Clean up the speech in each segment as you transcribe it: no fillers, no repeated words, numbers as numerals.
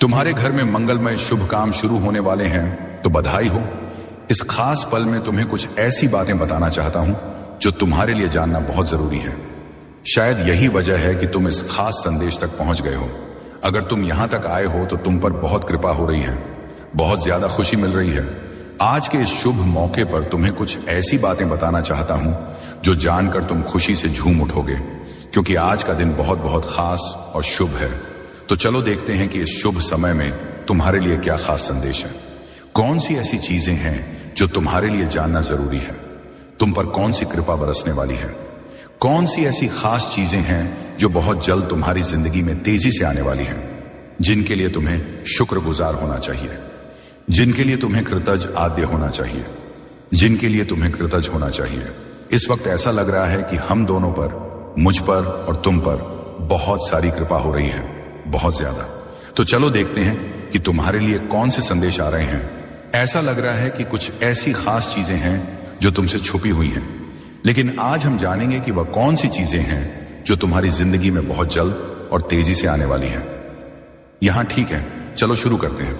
तुम्हारे घर में मंगलमय शुभ काम शुरू होने वाले हैं तो बधाई हो। इस खास पल में तुम्हें कुछ ऐसी बातें बताना चाहता हूं जो तुम्हारे लिए जानना बहुत जरूरी है। शायद यही वजह है कि तुम इस खास संदेश तक पहुंच गए हो। अगर तुम यहां तक आए हो तो तुम पर बहुत कृपा हो रही है, बहुत ज्यादा खुशी मिल रही है। आज के इस शुभ मौके पर तुम्हें कुछ ऐसी बातें बताना चाहता हूं जो जानकर तुम खुशी से झूम उठोगे, क्योंकि आज का दिन बहुत बहुत खास और शुभ है। तो चलो देखते हैं कि इस शुभ समय में तुम्हारे लिए क्या खास संदेश है। कौन सी ऐसी चीजें हैं जो तुम्हारे लिए जानना जरूरी है। तुम पर कौन सी कृपा बरसने वाली है। कौन सी ऐसी खास चीजें हैं जो बहुत जल्द तुम्हारी जिंदगी में तेजी से आने वाली हैं, जिनके लिए तुम्हें शुक्रगुजार होना चाहिए, जिनके लिए तुम्हें कृतज्ञ आद्य होना चाहिए, जिनके लिए तुम्हें कृतज्ञ होना चाहिए। इस वक्त ऐसा लग रहा है कि हम दोनों पर, मुझ पर और तुम पर बहुत सारी कृपा हो रही है, बहुत ज्यादा। तो चलो देखते हैं कि तुम्हारे लिए कौन से संदेश आ रहे हैं। ऐसा लग रहा है कि कुछ ऐसी खास चीजें हैं जो तुमसे छुपी हुई हैं, लेकिन आज हम जानेंगे कि वह कौन सी चीजें हैं जो तुम्हारी जिंदगी में बहुत जल्द और तेजी से आने वाली हैं। यहां ठीक है, चलो शुरू करते हैं।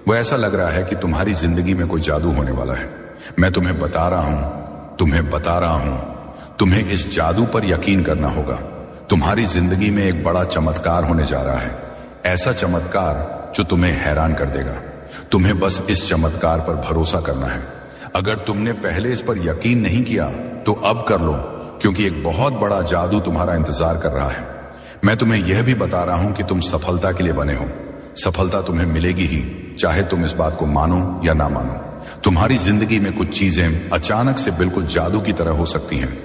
वह ऐसा लग रहा है कि तुम्हारी जिंदगी में कोई जादू होने वाला है। मैं तुम्हें बता रहा हूं, तुम्हें इस जादू पर यकीन करना होगा। तुम्हारी जिंदगी में एक बड़ा चमत्कार होने जा रहा है, ऐसा चमत्कार जो तुम्हें हैरान कर देगा। तुम्हें बस इस चमत्कार पर भरोसा करना है। अगर तुमने पहले इस पर यकीन नहीं किया तो अब कर लो, क्योंकि एक बहुत बड़ा जादू तुम्हारा इंतजार कर रहा है। मैं तुम्हें यह भी बता रहा हूं कि तुम सफलता के लिए बने हो। सफलता तुम्हें मिलेगी ही, चाहे तुम इस बात को मानो या ना मानो। तुम्हारी जिंदगी में कुछ चीजें अचानक से बिल्कुल जादू की तरह हो सकती हैं।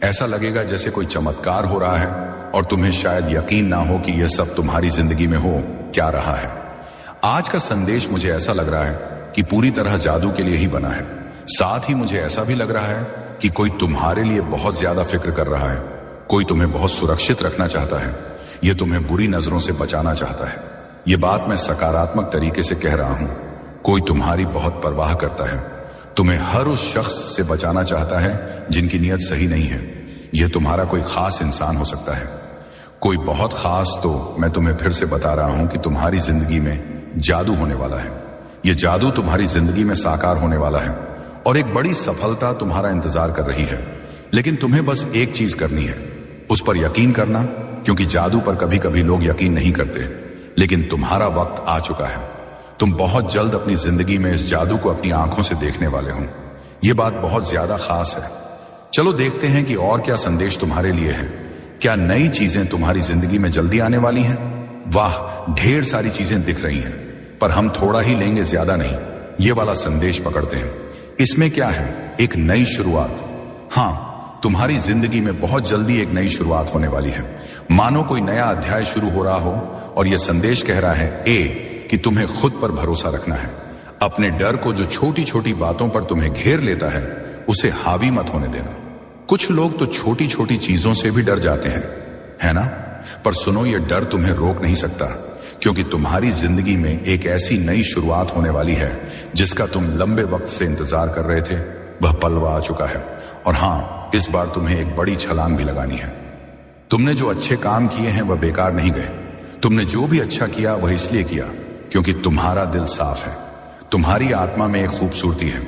ऐसा लगेगा जैसे कोई चमत्कार हो रहा है और तुम्हें शायद यकीन ना हो कि यह सब तुम्हारी जिंदगी में हो क्या रहा है। आज का संदेश मुझे ऐसा लग रहा है कि पूरी तरह जादू के लिए ही बना है। साथ ही मुझे ऐसा भी लग रहा है कि कोई तुम्हारे लिए बहुत ज्यादा फिक्र कर रहा है। कोई तुम्हें बहुत सुरक्षित रखना चाहता है। यह तुम्हें बुरी नजरों से बचाना चाहता है। ये बात मैं सकारात्मक तरीके से कह रहा हूं। कोई तुम्हारी बहुत परवाह करता है, तुम्हें हर उस शख्स से बचाना चाहता है जिनकी नीयत सही नहीं है। यह तुम्हारा कोई खास इंसान हो सकता है, कोई बहुत खास। तो मैं तुम्हें फिर से बता रहा हूं कि तुम्हारी जिंदगी में जादू होने वाला है। यह जादू तुम्हारी जिंदगी में साकार होने वाला है और एक बड़ी सफलता तुम्हारा इंतजार कर रही है। लेकिन तुम्हें बस एक चीज करनी है, उस पर यकीन करना, क्योंकि जादू पर कभी कभी लोग यकीन नहीं करते। लेकिन तुम्हारा वक्त आ चुका है। तुम बहुत जल्द अपनी जिंदगी में इस जादू को अपनी आंखों से देखने वाले हो। यह बात बहुत ज्यादा खास है। चलो देखते हैं कि और क्या संदेश तुम्हारे लिए है। क्या नई चीजें तुम्हारी जिंदगी में जल्दी आने वाली हैं? वाह, ढेर सारी चीजें दिख रही हैं, पर हम थोड़ा ही लेंगे, ज्यादा नहीं। ये वाला संदेश पकड़ते हैं। इसमें क्या है? एक नई शुरुआत। हाँ, तुम्हारी जिंदगी में बहुत जल्दी एक नई शुरुआत होने वाली है। मानो कोई नया अध्याय शुरू हो रहा हो और यह संदेश कह रहा है कि तुम्हें खुद पर भरोसा रखना है। अपने डर को, जो छोटी छोटी बातों पर तुम्हें घेर लेता है, उसे हावी मत होने देना। कुछ लोग तो छोटी छोटी चीजों से भी डर जाते हैं, है ना? पर सुनो, यह डर तुम्हें रोक नहीं सकता, क्योंकि तुम्हारी जिंदगी में एक ऐसी नई शुरुआत होने वाली है जिसका तुम लंबे वक्त से इंतजार कर रहे थे। वह पल आ चुका है। और हां, इस बार तुम्हें एक बड़ी छलांग भी लगानी है। तुमने जो अच्छे काम किए हैं वह बेकार नहीं गए। तुमने जो भी अच्छा किया वह इसलिए किया क्योंकि तुम्हारा दिल साफ है। तुम्हारी आत्मा में एक खूबसूरती है।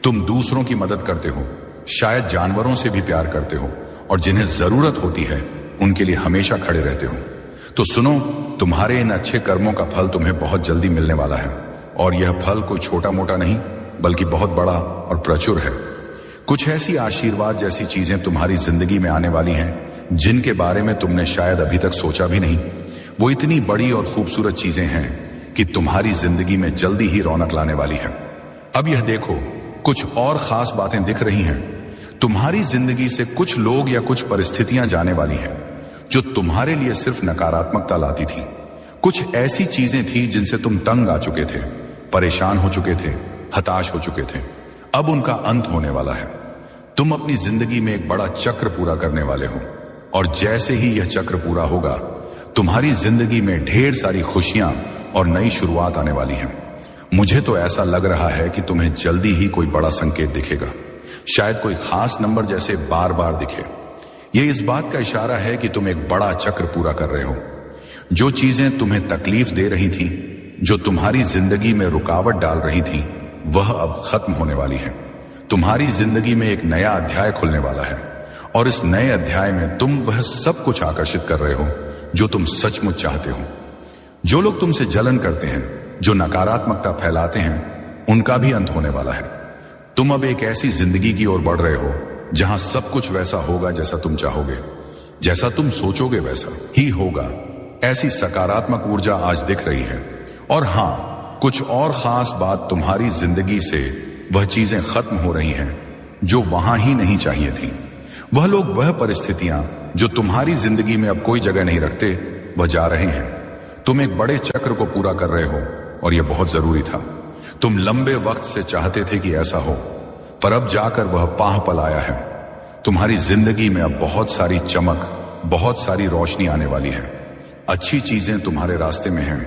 तुम दूसरों की मदद करते हो, शायद जानवरों से भी प्यार करते हो, और जिन्हें जरूरत होती है उनके लिए हमेशा खड़े रहते हो। तो सुनो, तुम्हारे इन अच्छे कर्मों का फल तुम्हें बहुत जल्दी मिलने वाला है। और यह फल कोई छोटा मोटा नहीं, बल्कि बहुत बड़ा और प्रचुर है। कुछ ऐसी आशीर्वाद जैसी चीजें तुम्हारी जिंदगी में आने वाली हैं जिनके बारे में तुमने शायद अभी तक सोचा भी नहीं। वो इतनी बड़ी और खूबसूरत चीजें हैं कि तुम्हारी जिंदगी में जल्दी ही रौनक लाने वाली है। अब यह देखो, कुछ और खास बातें दिख रही हैं। तुम्हारी जिंदगी से कुछ लोग या कुछ परिस्थितियां जाने वाली हैं जो तुम्हारे लिए सिर्फ नकारात्मकता लाती थी। कुछ ऐसी चीजें थी जिनसे तुम तंग आ चुके थे, परेशान हो चुके थे, हताश हो चुके थे। अब उनका अंत होने वाला है। तुम अपनी जिंदगी में एक बड़ा चक्र पूरा करने वाले हो, और जैसे ही यह चक्र पूरा होगा, तुम्हारी जिंदगी में ढेर सारी खुशियां और नई शुरुआत आने वाली है। मुझे तो ऐसा लग रहा है कि तुम्हें जल्दी ही कोई बड़ा संकेत दिखेगा। शायद कोई खास नंबर जैसे बार बार दिखे। यह इस बात का इशारा है कि तुम एक बड़ा चक्र पूरा कर रहे हो। जो चीजें तुम्हें तकलीफ दे रही थी, जो तुम्हारी जिंदगी में रुकावट डाल रही थी वह अब खत्म होने वाली है। तुम्हारी जिंदगी में एक नया अध्याय खुलने वाला है और इस नए अध्याय में तुम वह सब कुछ आकर्षित कर रहे हो जो तुम सचमुच चाहते हो। जो लोग तुमसे जलन करते हैं, जो नकारात्मकता फैलाते हैं, उनका भी अंत होने वाला है। तुम अब एक ऐसी जिंदगी की ओर बढ़ रहे हो जहां सब कुछ वैसा होगा जैसा तुम चाहोगे, जैसा तुम सोचोगे वैसा ही होगा। ऐसी सकारात्मक ऊर्जा आज दिख रही है। और हां, कुछ और खास बात, तुम्हारी जिंदगी से वह चीजें खत्म हो रही हैं जो वहां ही नहीं चाहिए थी। वह लोग, वह परिस्थितियां जो तुम्हारी जिंदगी में अब कोई जगह नहीं रखते, वह जा रहे हैं। तुम एक बड़े चक्र को पूरा कर रहे हो और यह बहुत जरूरी था। तुम लंबे वक्त से चाहते थे कि ऐसा हो, पर अब जाकर वह पाह पल आया है। तुम्हारी जिंदगी में अब बहुत सारी चमक, बहुत सारी रोशनी आने वाली है। अच्छी चीजें तुम्हारे रास्ते में हैं।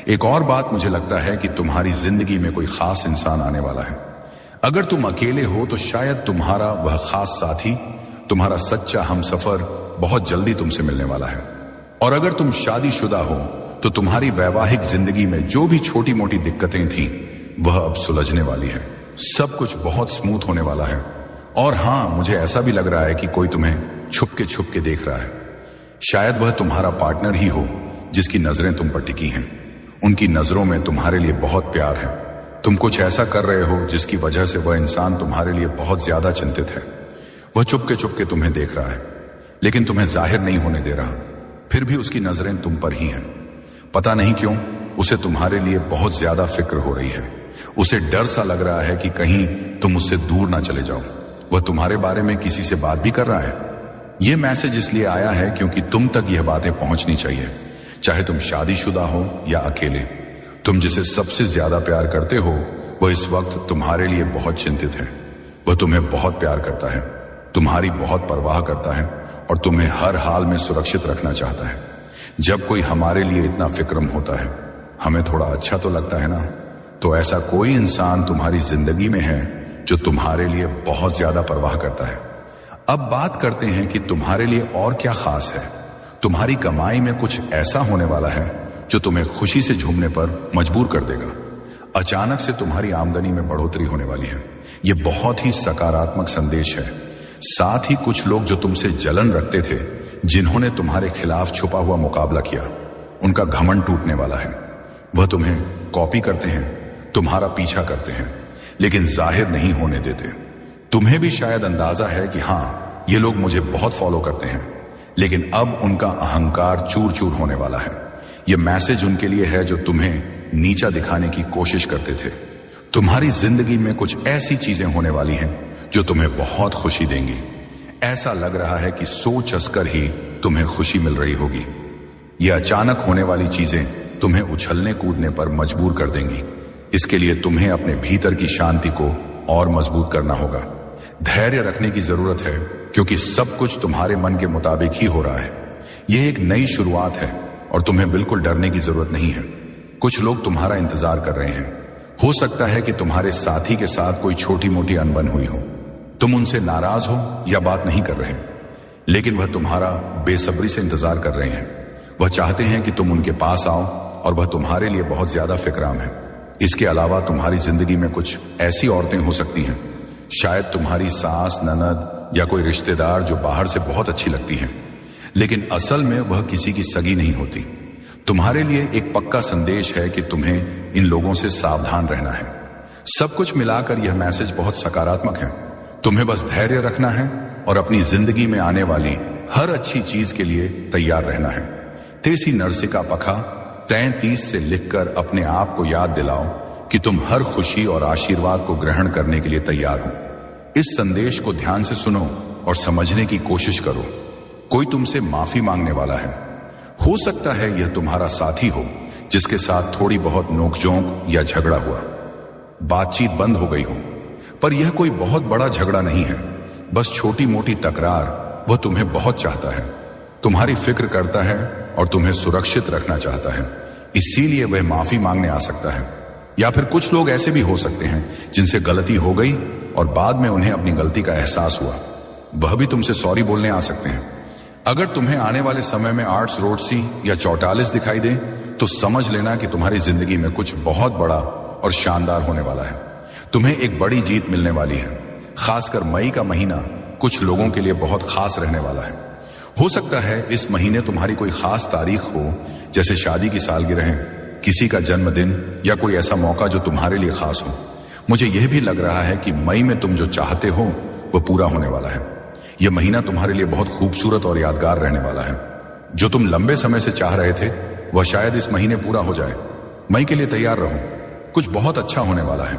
एक और बात, मुझे लगता है कि तुम्हारी जिंदगी में कोई खास इंसान आने वाला है। अगर तुम अकेले हो तो शायद तुम्हारा वह खास साथी, तुम्हारा सच्चा हमसफर बहुत जल्दी तुमसे मिलने वाला है। और अगर तुम शादीशुदा हो तो तुम्हारी वैवाहिक जिंदगी में जो भी छोटी मोटी दिक्कतें थीं वह अब सुलझने वाली है। सब कुछ बहुत स्मूथ होने वाला है। और हां, मुझे ऐसा भी लग रहा है कि कोई तुम्हें छुप के देख रहा है। शायद वह तुम्हारा पार्टनर ही हो जिसकी नजरें तुम पर टिकी हैं। उनकी नजरों में तुम्हारे लिए बहुत प्यार है। तुम कुछ ऐसा कर रहे हो जिसकी वजह से वह इंसान तुम्हारे लिए बहुत ज्यादा चिंतित है। वह चुपके तुम्हें देख रहा है, लेकिन तुम्हें जाहिर नहीं होने दे रहा। फिर भी उसकी नजरें तुम पर ही हैं। पता नहीं क्यों उसे तुम्हारे लिए बहुत ज्यादा फिक्र हो रही है। उसे डर सा लग रहा है कि कहीं तुम उससे दूर ना चले जाओ। वह तुम्हारे बारे में किसी से बात भी कर रहा है। यह मैसेज इसलिए आया है क्योंकि तुम तक यह बातें पहुंचनी चाहिए, चाहे तुम शादीशुदा हो या अकेले। तुम जिसे सबसे ज्यादा प्यार करते हो वह इस वक्त तुम्हारे लिए बहुत चिंतित है। वह तुम्हें बहुत प्यार करता है, तुम्हारी बहुत परवाह करता है और तुम्हें हर हाल में सुरक्षित रखना चाहता है। जब कोई हमारे लिए इतना फिक्रम होता है, हमें थोड़ा अच्छा तो लगता है ना। तो ऐसा कोई इंसान तुम्हारी जिंदगी में है जो तुम्हारे लिए बहुत ज्यादा परवाह करता है। अब बात करते हैं कि तुम्हारे लिए और क्या खास है। तुम्हारी कमाई में कुछ ऐसा होने वाला है जो तुम्हें खुशी से झूमने पर मजबूर कर देगा। अचानक से तुम्हारी आमदनी में बढ़ोतरी होने वाली है। यह बहुत ही सकारात्मक संदेश है। साथ ही कुछ लोग जो तुमसे जलन रखते थे, जिन्होंने तुम्हारे खिलाफ छुपा हुआ मुकाबला किया, उनका घमंड टूटने वाला है। वह तुम्हें कॉपी करते हैं, तुम्हारा पीछा करते हैं, लेकिन जाहिर नहीं होने देते। तुम्हें भी शायद अंदाजा है कि हां, ये लोग मुझे बहुत फॉलो करते हैं, लेकिन अब उनका अहंकार चूर चूर होने वाला है। यह मैसेज उनके लिए है जो तुम्हें नीचा दिखाने की कोशिश करते थे। तुम्हारी जिंदगी में कुछ ऐसी चीजें होने वाली हैं जो तुम्हें बहुत खुशी देंगी। ऐसा लग रहा है कि सोच हंसकर ही तुम्हें खुशी मिल रही होगी। यह अचानक होने वाली चीजें तुम्हें उछलने कूदने पर मजबूर कर देंगी। इसके लिए तुम्हें अपने भीतर की शांति को और मजबूत करना होगा। धैर्य रखने की जरूरत है, क्योंकि सब कुछ तुम्हारे मन के मुताबिक ही हो रहा है। यह एक नई शुरुआत है और तुम्हें बिल्कुल डरने की जरूरत नहीं है। कुछ लोग तुम्हारा इंतजार कर रहे हैं। हो सकता है कि तुम्हारे साथी के साथ कोई छोटी मोटी अनबन हुई हो। तुम उनसे नाराज हो या बात नहीं कर रहे, लेकिन वह तुम्हारा बेसब्री से इंतजार कर रहे हैं। वह चाहते हैं कि तुम उनके पास आओ और वह तुम्हारे लिए बहुत ज्यादा फिक्राम है। इसके अलावा तुम्हारी जिंदगी में कुछ ऐसी औरतें हो सकती हैं, शायद तुम्हारी सास, ननद या कोई रिश्तेदार जो बाहर से बहुत अच्छी लगती हैं, लेकिन असल में वह किसी की सगी नहीं होती। तुम्हारे लिए एक पक्का संदेश है कि तुम्हें इन लोगों से सावधान रहना है। सब कुछ मिलाकर यह मैसेज बहुत सकारात्मक है। तुम्हें बस धैर्य रखना है और अपनी जिंदगी में आने वाली हर अच्छी चीज के लिए तैयार रहना है। तेसी नरसिका पखा 33 से लिखकर अपने आप को याद दिलाओ कि तुम हर खुशी और आशीर्वाद को ग्रहण करने के लिए तैयार हो। इस संदेश को ध्यान से सुनो और समझने की कोशिश करो। कोई तुमसे माफी मांगने वाला है। हो सकता है यह तुम्हारा साथी हो जिसके साथ थोड़ी बहुत नोकझोंक या झगड़ा हुआ, बातचीत बंद हो गई हो। पर यह कोई बहुत बड़ा झगड़ा नहीं है, बस छोटी मोटी तकरार। वह तुम्हें बहुत चाहता है, तुम्हारी फिक्र करता है और तुम्हें सुरक्षित रखना चाहता है, इसीलिए वह माफी मांगने आ सकता है। या फिर कुछ लोग ऐसे भी हो सकते हैं जिनसे गलती हो गई और बाद में उन्हें अपनी गलती का एहसास हुआ, वह भी तुमसे सॉरी बोलने आ सकते हैं। अगर तुम्हें आने वाले समय में आर्ट्स रोड सी या 44 दिखाई दे तो समझ लेना कि तुम्हारी जिंदगी में कुछ बहुत बड़ा और शानदार होने वाला है। तुम्हें एक बड़ी जीत मिलने वाली है। खासकर मई का महीना कुछ लोगों के लिए बहुत खास रहने वाला है। हो सकता है इस महीने तुम्हारी कोई खास तारीख हो, जैसे शादी की सालगिरह, किसी का जन्मदिन या कोई ऐसा मौका जो तुम्हारे लिए खास हो। मुझे यह भी लग रहा है कि मई में तुम जो चाहते हो वह पूरा होने वाला है। यह महीना तुम्हारे लिए बहुत खूबसूरत और यादगार रहने वाला है। जो तुम लंबे समय से चाह रहे थे वह शायद इस महीने पूरा हो जाए। मई के लिए तैयार रहो, कुछ बहुत अच्छा होने वाला है।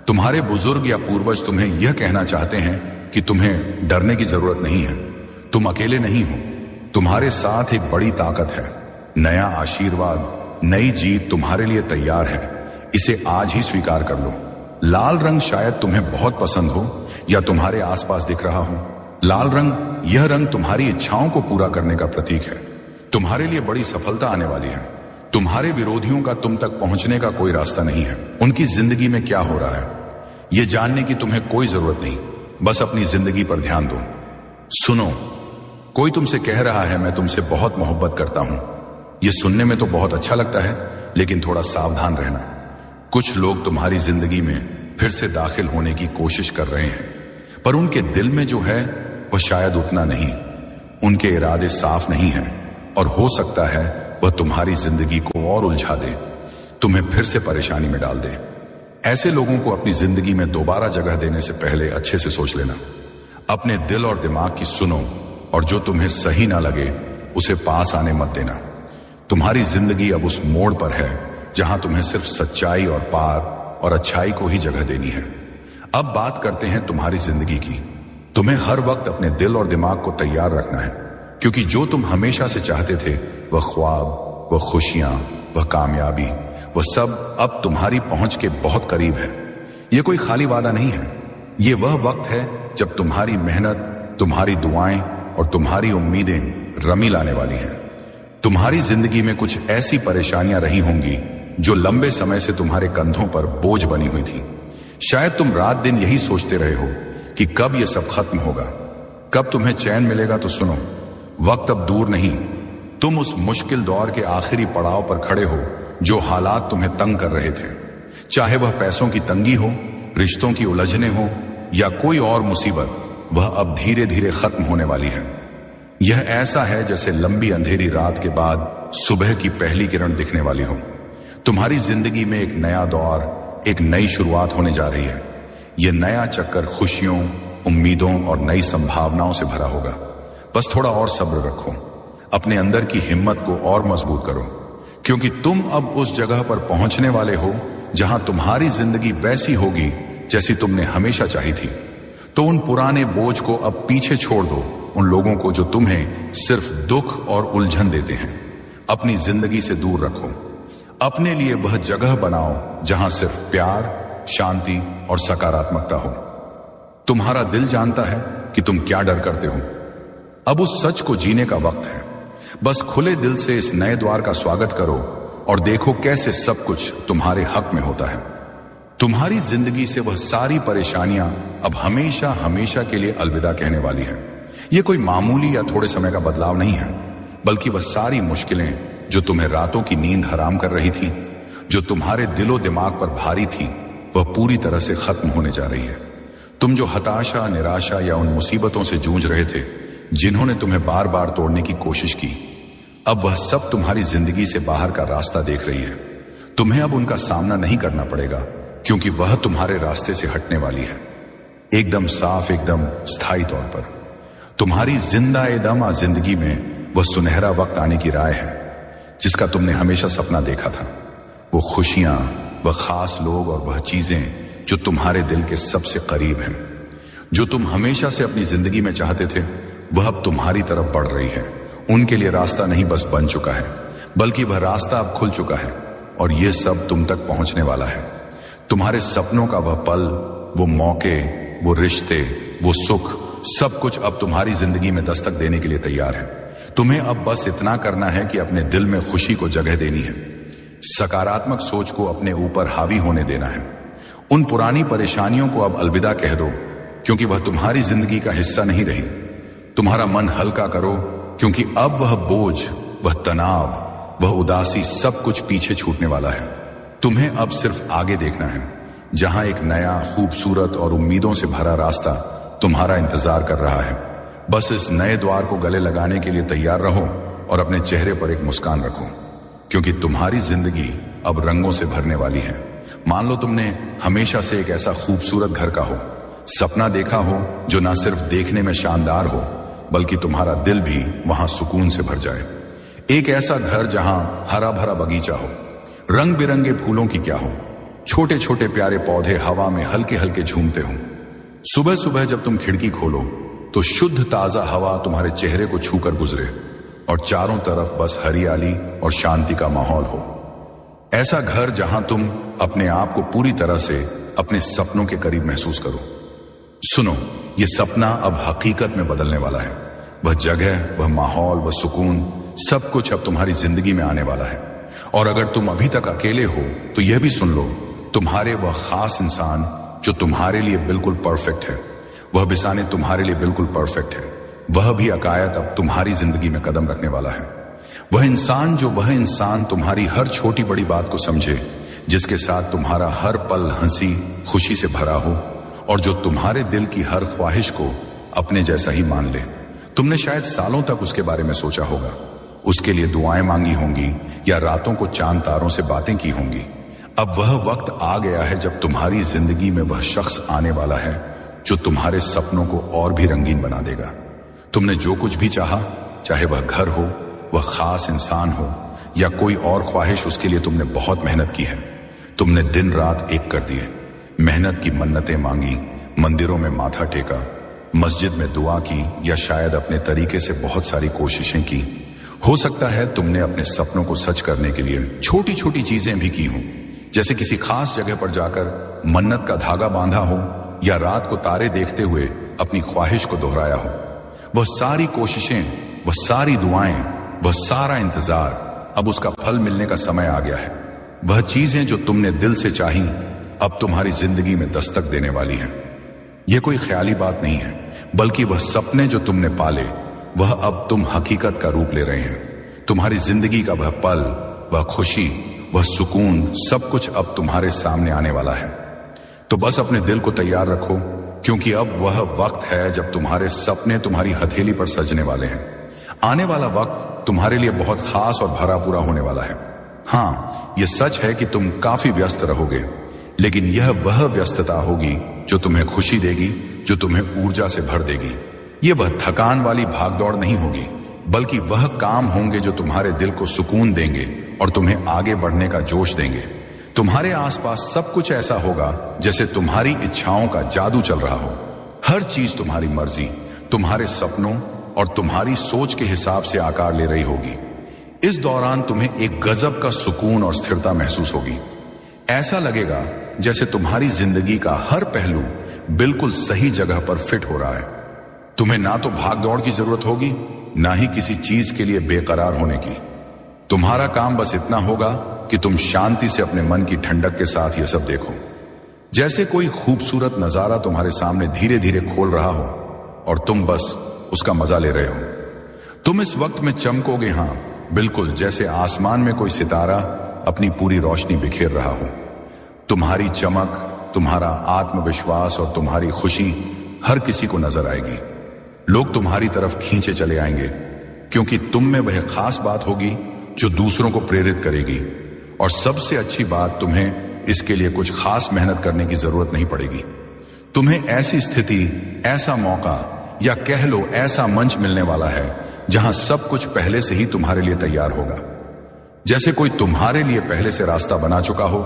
तुम्हारे बुजुर्ग या पूर्वज तुम्हें यह कहना चाहते हैं कि तुम्हें डरने की जरूरत नहीं है। तुम अकेले नहीं हो, तुम्हारे साथ एक बड़ी ताकत है। नया आशीर्वाद, नई जीत तुम्हारे लिए तैयार है। इसे आज ही स्वीकार कर लो। लाल रंग शायद तुम्हें बहुत पसंद हो या तुम्हारे आसपास दिख रहा हो। लाल रंग, यह रंग तुम्हारी इच्छाओं को पूरा करने का प्रतीक है। तुम्हारे लिए बड़ी सफलता आने वाली है। तुम्हारे विरोधियों का तुम तक पहुंचने का कोई रास्ता नहीं है। उनकी जिंदगी में क्या हो रहा है यह जानने की तुम्हें कोई जरूरत नहीं। बस अपनी जिंदगी पर ध्यान दो। सुनो, कोई तुमसे कह रहा है मैं तुमसे बहुत मोहब्बत करता हूं। यह सुनने में तो बहुत अच्छा लगता है, लेकिन थोड़ा सावधान रहना। कुछ लोग तुम्हारी जिंदगी में फिर से दाखिल होने की कोशिश कर रहे हैं, पर उनके दिल में जो है वह शायद उतना नहीं। उनके इरादे साफ नहीं हैं और हो सकता है वह तुम्हारी जिंदगी को और उलझा दे, तुम्हें फिर से परेशानी में डाल दे। ऐसे लोगों को अपनी जिंदगी में दोबारा जगह देने से पहले अच्छे से सोच लेना। अपने दिल और दिमाग की सुनो और जो तुम्हें सही ना लगे उसे पास आने मत देना। तुम्हारी जिंदगी अब उस मोड़ पर है जहां तुम्हें सिर्फ सच्चाई और पार और अच्छाई को ही जगह देनी है। अब बात करते हैं तुम्हारी जिंदगी की। तुम्हें हर वक्त अपने दिल और दिमाग को तैयार रखना है, क्योंकि जो तुम हमेशा से चाहते थे वह ख्वाब, वह खुशियां, वह कामयाबी, वह सब अब तुम्हारी पहुंच के बहुत करीब है। यह कोई खाली वादा नहीं है। यह वह वक्त है जब तुम्हारी मेहनत, तुम्हारी दुआएं और तुम्हारी उम्मीदें रमी लाने वाली हैं। तुम्हारी जिंदगी में कुछ ऐसी परेशानियां रही होंगी जो लंबे समय से तुम्हारे कंधों पर बोझ बनी हुई थी। शायद तुम रात दिन यही सोचते रहे हो कि कब यह सब खत्म होगा, कब तुम्हें चैन मिलेगा। तो सुनो, वक्त अब दूर नहीं। तुम उस मुश्किल दौर के आखिरी पड़ाव पर खड़े हो जो हालात तुम्हें तंग कर रहे थे। चाहे वह पैसों की तंगी हो, रिश्तों की उलझने हो या कोई और मुसीबत, वह अब धीरे धीरे खत्म होने वाली है। यह ऐसा है जैसे लंबी अंधेरी रात के बाद सुबह की पहली किरण दिखने वाली हो। तुम्हारी जिंदगी में एक नया दौर, एक नई शुरुआत होने जा रही है। यह नया चक्कर खुशियों, उम्मीदों और नई संभावनाओं से भरा होगा। बस थोड़ा और सब्र रखो, अपने अंदर की हिम्मत को और मजबूत करो, क्योंकि तुम अब उस जगह पर पहुंचने वाले हो जहां तुम्हारी जिंदगी वैसी होगी जैसी तुमने हमेशा चाही थी। तो उन पुराने बोझ को अब पीछे छोड़ दो। उन लोगों को जो तुम्हें सिर्फ दुख और उलझन देते हैं अपनी जिंदगी से दूर रखो। अपने लिए वह जगह बनाओ जहां सिर्फ प्यार, शांति और सकारात्मकता हो। तुम्हारा दिल जानता है कि तुम क्या डर करते हो। अब उस सच को जीने का वक्त है। बस खुले दिल से इस नए द्वार का स्वागत करो और देखो कैसे सब कुछ तुम्हारे हक में होता है। तुम्हारी जिंदगी से वह सारी परेशानियां अब हमेशा हमेशा के लिए अलविदा कहने वाली है। यह कोई मामूली या थोड़े समय का बदलाव नहीं है, बल्कि वह सारी मुश्किलें जो तुम्हें रातों की नींद हराम कर रही थी, जो तुम्हारे दिलो दिमाग पर भारी थी, वह पूरी तरह से खत्म होने जा रही है। तुम जो हताशा, निराशा या उन मुसीबतों से जूझ रहे थे जिन्होंने तुम्हें बार बार तोड़ने की कोशिश की, अब वह सब तुम्हारी जिंदगी से बाहर का रास्ता देख रही है। तुम्हें अब उनका सामना नहीं करना पड़ेगा, क्योंकि वह तुम्हारे रास्ते से हटने वाली है, एकदम साफ, एकदम स्थायी तौर पर। तुम्हारी जिंदा एदम जिंदगी में वह सुनहरा वक्त आने की राय है जिसका तुमने हमेशा सपना देखा था। वो खुशियां, वह खास लोग और वह चीजें जो तुम्हारे दिल के सबसे करीब हैं, जो तुम हमेशा से अपनी जिंदगी में चाहते थे, वह अब तुम्हारी तरफ बढ़ रही है। उनके लिए रास्ता नहीं बस बन चुका है, बल्कि वह रास्ता अब खुल चुका है और यह सब तुम तक पहुंचने वाला है। तुम्हारे सपनों का वह पल, वो मौके, वो रिश्ते, वो सुख, सब कुछ अब तुम्हारी जिंदगी में दस्तक देने के लिए तैयार है। तुम्हें अब बस इतना करना है कि अपने दिल में खुशी को जगह देनी है, सकारात्मक सोच को अपने ऊपर हावी होने देना है। उन पुरानी परेशानियों को अब अलविदा कह दो, क्योंकि वह तुम्हारी जिंदगी का हिस्सा नहीं रही। तुम्हारा मन हल्का करो, क्योंकि अब वह बोझ, वह तनाव, वह उदासी सब कुछ पीछे छूटने वाला है। तुम्हें अब सिर्फ आगे देखना है, जहां एक नया, खूबसूरत और उम्मीदों से भरा रास्ता तुम्हारा इंतजार कर रहा है। बस इस नए द्वार को गले लगाने के लिए तैयार रहो और अपने चेहरे पर एक मुस्कान रखो, क्योंकि तुम्हारी जिंदगी अब रंगों से भरने वाली है। मान लो तुमने हमेशा से एक ऐसा खूबसूरत घर का हो सपना देखा हो, जो ना सिर्फ देखने में शानदार हो, बल्कि तुम्हारा दिल भी वहां सुकून से भर जाए। एक ऐसा घर जहां हरा भरा बगीचा हो, रंग बिरंगे फूलों की क्या हो, छोटे छोटे प्यारे पौधे हवा में हल्के हल्के झूमते हों। सुबह सुबह जब तुम खिड़की खोलो तो शुद्ध ताजा हवा तुम्हारे चेहरे को छूकर गुजरे और चारों तरफ बस हरियाली और शांति का माहौल हो। ऐसा घर जहां तुम अपने आप को पूरी तरह से अपने सपनों के करीब महसूस करो। सुनो, यह सपना अब हकीकत में बदलने वाला है। वह जगह, वह माहौल, वह सुकून, सब कुछ अब तुम्हारी जिंदगी में आने वाला है। और अगर तुम अभी तक अकेले हो तो यह भी सुन लो, तुम्हारे वह खास इंसान जो तुम्हारे लिए बिल्कुल परफेक्ट है, वह बिसाने तुम्हारे लिए बिल्कुल परफेक्ट है, वह भी अकायद अब तुम्हारी जिंदगी में कदम रखने वाला है। वह इंसान तुम्हारी हर छोटी बड़ी बात को समझे, जिसके साथ तुम्हारा हर पल हंसी खुशी से भरा हो और जो तुम्हारे दिल की हर ख्वाहिश को अपने जैसा ही मान ले। तुमने शायद सालों तक उसके बारे में सोचा होगा, उसके लिए दुआएं मांगी होंगी या रातों को चांद तारों से बातें की होंगी। अब वह वक्त आ गया है जब तुम्हारी जिंदगी में वह शख्स आने वाला है जो तुम्हारे सपनों को और भी रंगीन बना देगा। तुमने जो कुछ भी चाहा, चाहे वह घर हो, वह खास इंसान हो या कोई और ख्वाहिश, उसके लिए तुमने बहुत मेहनत की है। तुमने दिन रात एक कर दिए, मेहनत की मन्नतें मांगी, मंदिरों में माथा टेका, मस्जिद में दुआ की या शायद अपने तरीके से बहुत सारी कोशिशें की। हो सकता है तुमने अपने सपनों को सच करने के लिए छोटी छोटी चीजें भी की हों, जैसे किसी खास जगह पर जाकर मन्नत का धागा बांधा हो या रात को तारे देखते हुए अपनी ख्वाहिश को दोहराया हो। वह सारी कोशिशें, वह सारी दुआएं, वह सारा इंतजार, अब उसका फल मिलने का समय आ गया है। वह चीजें जो तुमने दिल से चाही अब तुम्हारी जिंदगी में दस्तक देने वाली हैं। यह कोई ख्याली बात नहीं है, बल्कि वह सपने जो तुमने पाले, वह अब तुम हकीकत का रूप ले रहे हैं। तुम्हारी जिंदगी का वह पल, वह खुशी, वह सुकून, सब कुछ अब तुम्हारे सामने आने वाला है। तो बस अपने दिल को तैयार रखो, क्योंकि अब वह वक्त है जब तुम्हारे सपने तुम्हारी हथेली पर सजने वाले हैं। आने वाला वक्त तुम्हारे लिए बहुत खास और भरा पूरा होने वाला है। हाँ, यह सच है कि तुम काफी व्यस्त रहोगे, लेकिन यह वह व्यस्तता होगी जो तुम्हें खुशी देगी, जो तुम्हें ऊर्जा से भर देगी। यह वह थकान वाली भागदौड़ नहीं होगी, बल्कि वह काम होंगे जो तुम्हारे दिल को सुकून देंगे और तुम्हें आगे बढ़ने का जोश देंगे। तुम्हारे आसपास सब कुछ ऐसा होगा जैसे तुम्हारी इच्छाओं का जादू चल रहा हो। हर चीज तुम्हारी मर्जी, तुम्हारे सपनों और तुम्हारी सोच के हिसाब से आकार ले रही होगी। इस दौरान तुम्हें एक गजब का सुकून और स्थिरता महसूस होगी। ऐसा लगेगा जैसे तुम्हारी जिंदगी का हर पहलू बिल्कुल सही जगह पर फिट हो रहा है। तुम्हें ना तो भाग दौड़ की जरूरत होगी, ना ही किसी चीज के लिए बेकरार होने की। तुम्हारा काम बस इतना होगा कि तुम शांति से अपने मन की ठंडक के साथ यह सब देखो, जैसे कोई खूबसूरत नजारा तुम्हारे सामने धीरे धीरे खोल रहा हो और तुम बस उसका मजा ले रहे हो। तुम इस वक्त में चमकोगे, हाँ बिल्कुल, जैसे आसमान में कोई सितारा अपनी पूरी रोशनी बिखेर रहा हो। तुम्हारी चमक, तुम्हारा आत्मविश्वास और तुम्हारी खुशी हर किसी को नजर आएगी। लोग तुम्हारी तरफ खींचे चले आएंगे, क्योंकि तुम में वह खास बात होगी जो दूसरों को प्रेरित करेगी। और सबसे अच्छी बात, तुम्हें इसके लिए कुछ खास मेहनत करने की जरूरत नहीं पड़ेगी। तुम्हें ऐसी स्थिति, ऐसा मौका या कह लो ऐसा मंच मिलने वाला है जहां सब कुछ पहले से ही तुम्हारे लिए तैयार होगा, जैसे कोई तुम्हारे लिए पहले से रास्ता बना चुका हो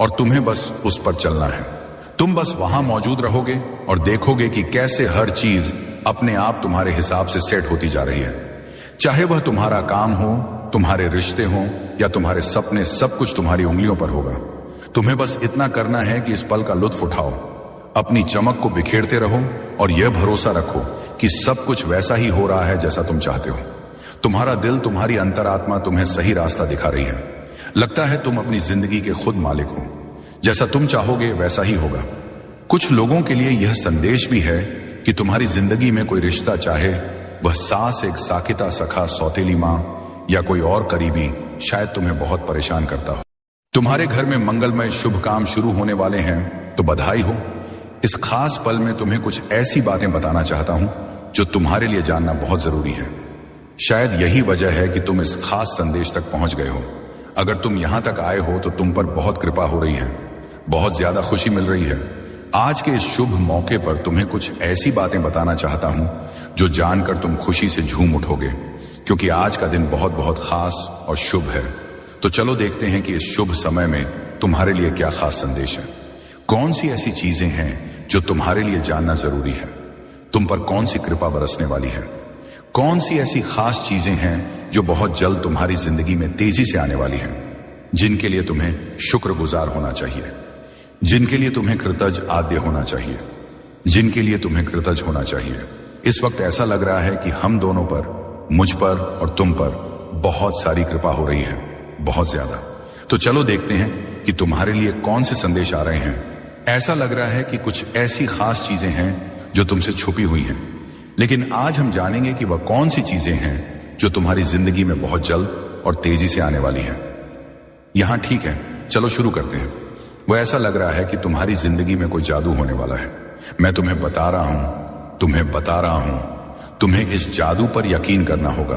और तुम्हें बस उस पर चलना है। तुम बस वहां मौजूद रहोगे और देखोगे कि कैसे हर चीज अपने आप तुम्हारे हिसाब से सेट होती जा रही है। चाहे वह तुम्हारा काम हो, तुम्हारे रिश्ते हो या तुम्हारे सपने, सब कुछ तुम्हारी उंगलियों पर होगा। तुम्हें बस इतना करना है कि इस पल का लुत्फ उठाओ, अपनी चमक को बिखेरते रहो और यह भरोसा रखो कि सब कुछ वैसा ही हो रहा है जैसा तुम चाहते हो। तुम्हारा दिल, तुम्हारी अंतरात्मा तुम्हें सही रास्ता दिखा रही है। लगता है तुम अपनी जिंदगी के खुद मालिक हो, जैसा तुम चाहोगे वैसा ही होगा। कुछ लोगों के लिए यह संदेश भी है कि तुम्हारी जिंदगी में कोई रिश्ता, चाहे वह सास, एक साकिता, सखा, सौतेली माँ या कोई और करीबी, शायद तुम्हें बहुत परेशान करता हो। तुम्हारे घर में मंगलमय शुभ काम शुरू होने वाले हैं तो बधाई हो। इस खास पल में तुम्हें कुछ ऐसी बातें बताना चाहता हूं जो तुम्हारे लिए जानना बहुत जरूरी है। शायद यही वजह है कि तुम इस खास संदेश तक पहुंच गए हो। अगर तुम यहां तक आए हो तो तुम पर बहुत कृपा हो रही है, बहुत ज्यादा खुशी मिल रही है। आज के इस शुभ मौके पर तुम्हें कुछ ऐसी बातें बताना चाहता हूं जो जानकर तुम खुशी से झूम उठोगे, क्योंकि आज का दिन बहुत बहुत खास और शुभ है। तो चलो देखते हैं कि इस शुभ समय में तुम्हारे लिए क्या खास संदेश है। कौन सी ऐसी चीजें हैं जो तुम्हारे लिए जानना जरूरी है। तुम पर कौन सी कृपा बरसने वाली है। कौन सी ऐसी खास चीजें हैं जो बहुत जल्द तुम्हारी जिंदगी में तेजी से आने वाली हैं, जिनके लिए तुम्हें शुक्रगुजार होना चाहिए, जिनके लिए तुम्हें कृतज्ञ आद्य होना चाहिए, जिनके लिए तुम्हें कृतज्ञ होना चाहिए। इस वक्त ऐसा लग रहा है कि हम दोनों पर, मुझ पर और तुम पर बहुत सारी कृपा हो रही है, बहुत ज्यादा। तो चलो देखते हैं कि तुम्हारे लिए कौन से संदेश आ रहे हैं। ऐसा लग रहा है कि कुछ ऐसी खास चीजें हैं जो तुमसे छुपी हुई हैं, लेकिन आज हम जानेंगे कि वह कौन सी चीजें हैं जो तुम्हारी जिंदगी में बहुत जल्द और तेजी से आने वाली हैं। यहां ठीक है, चलो शुरू करते हैं। वह ऐसा लग रहा है कि तुम्हारी जिंदगी में कोई जादू होने वाला है। मैं तुम्हें बता रहा हूं, तुम्हें इस जादू पर यकीन करना होगा।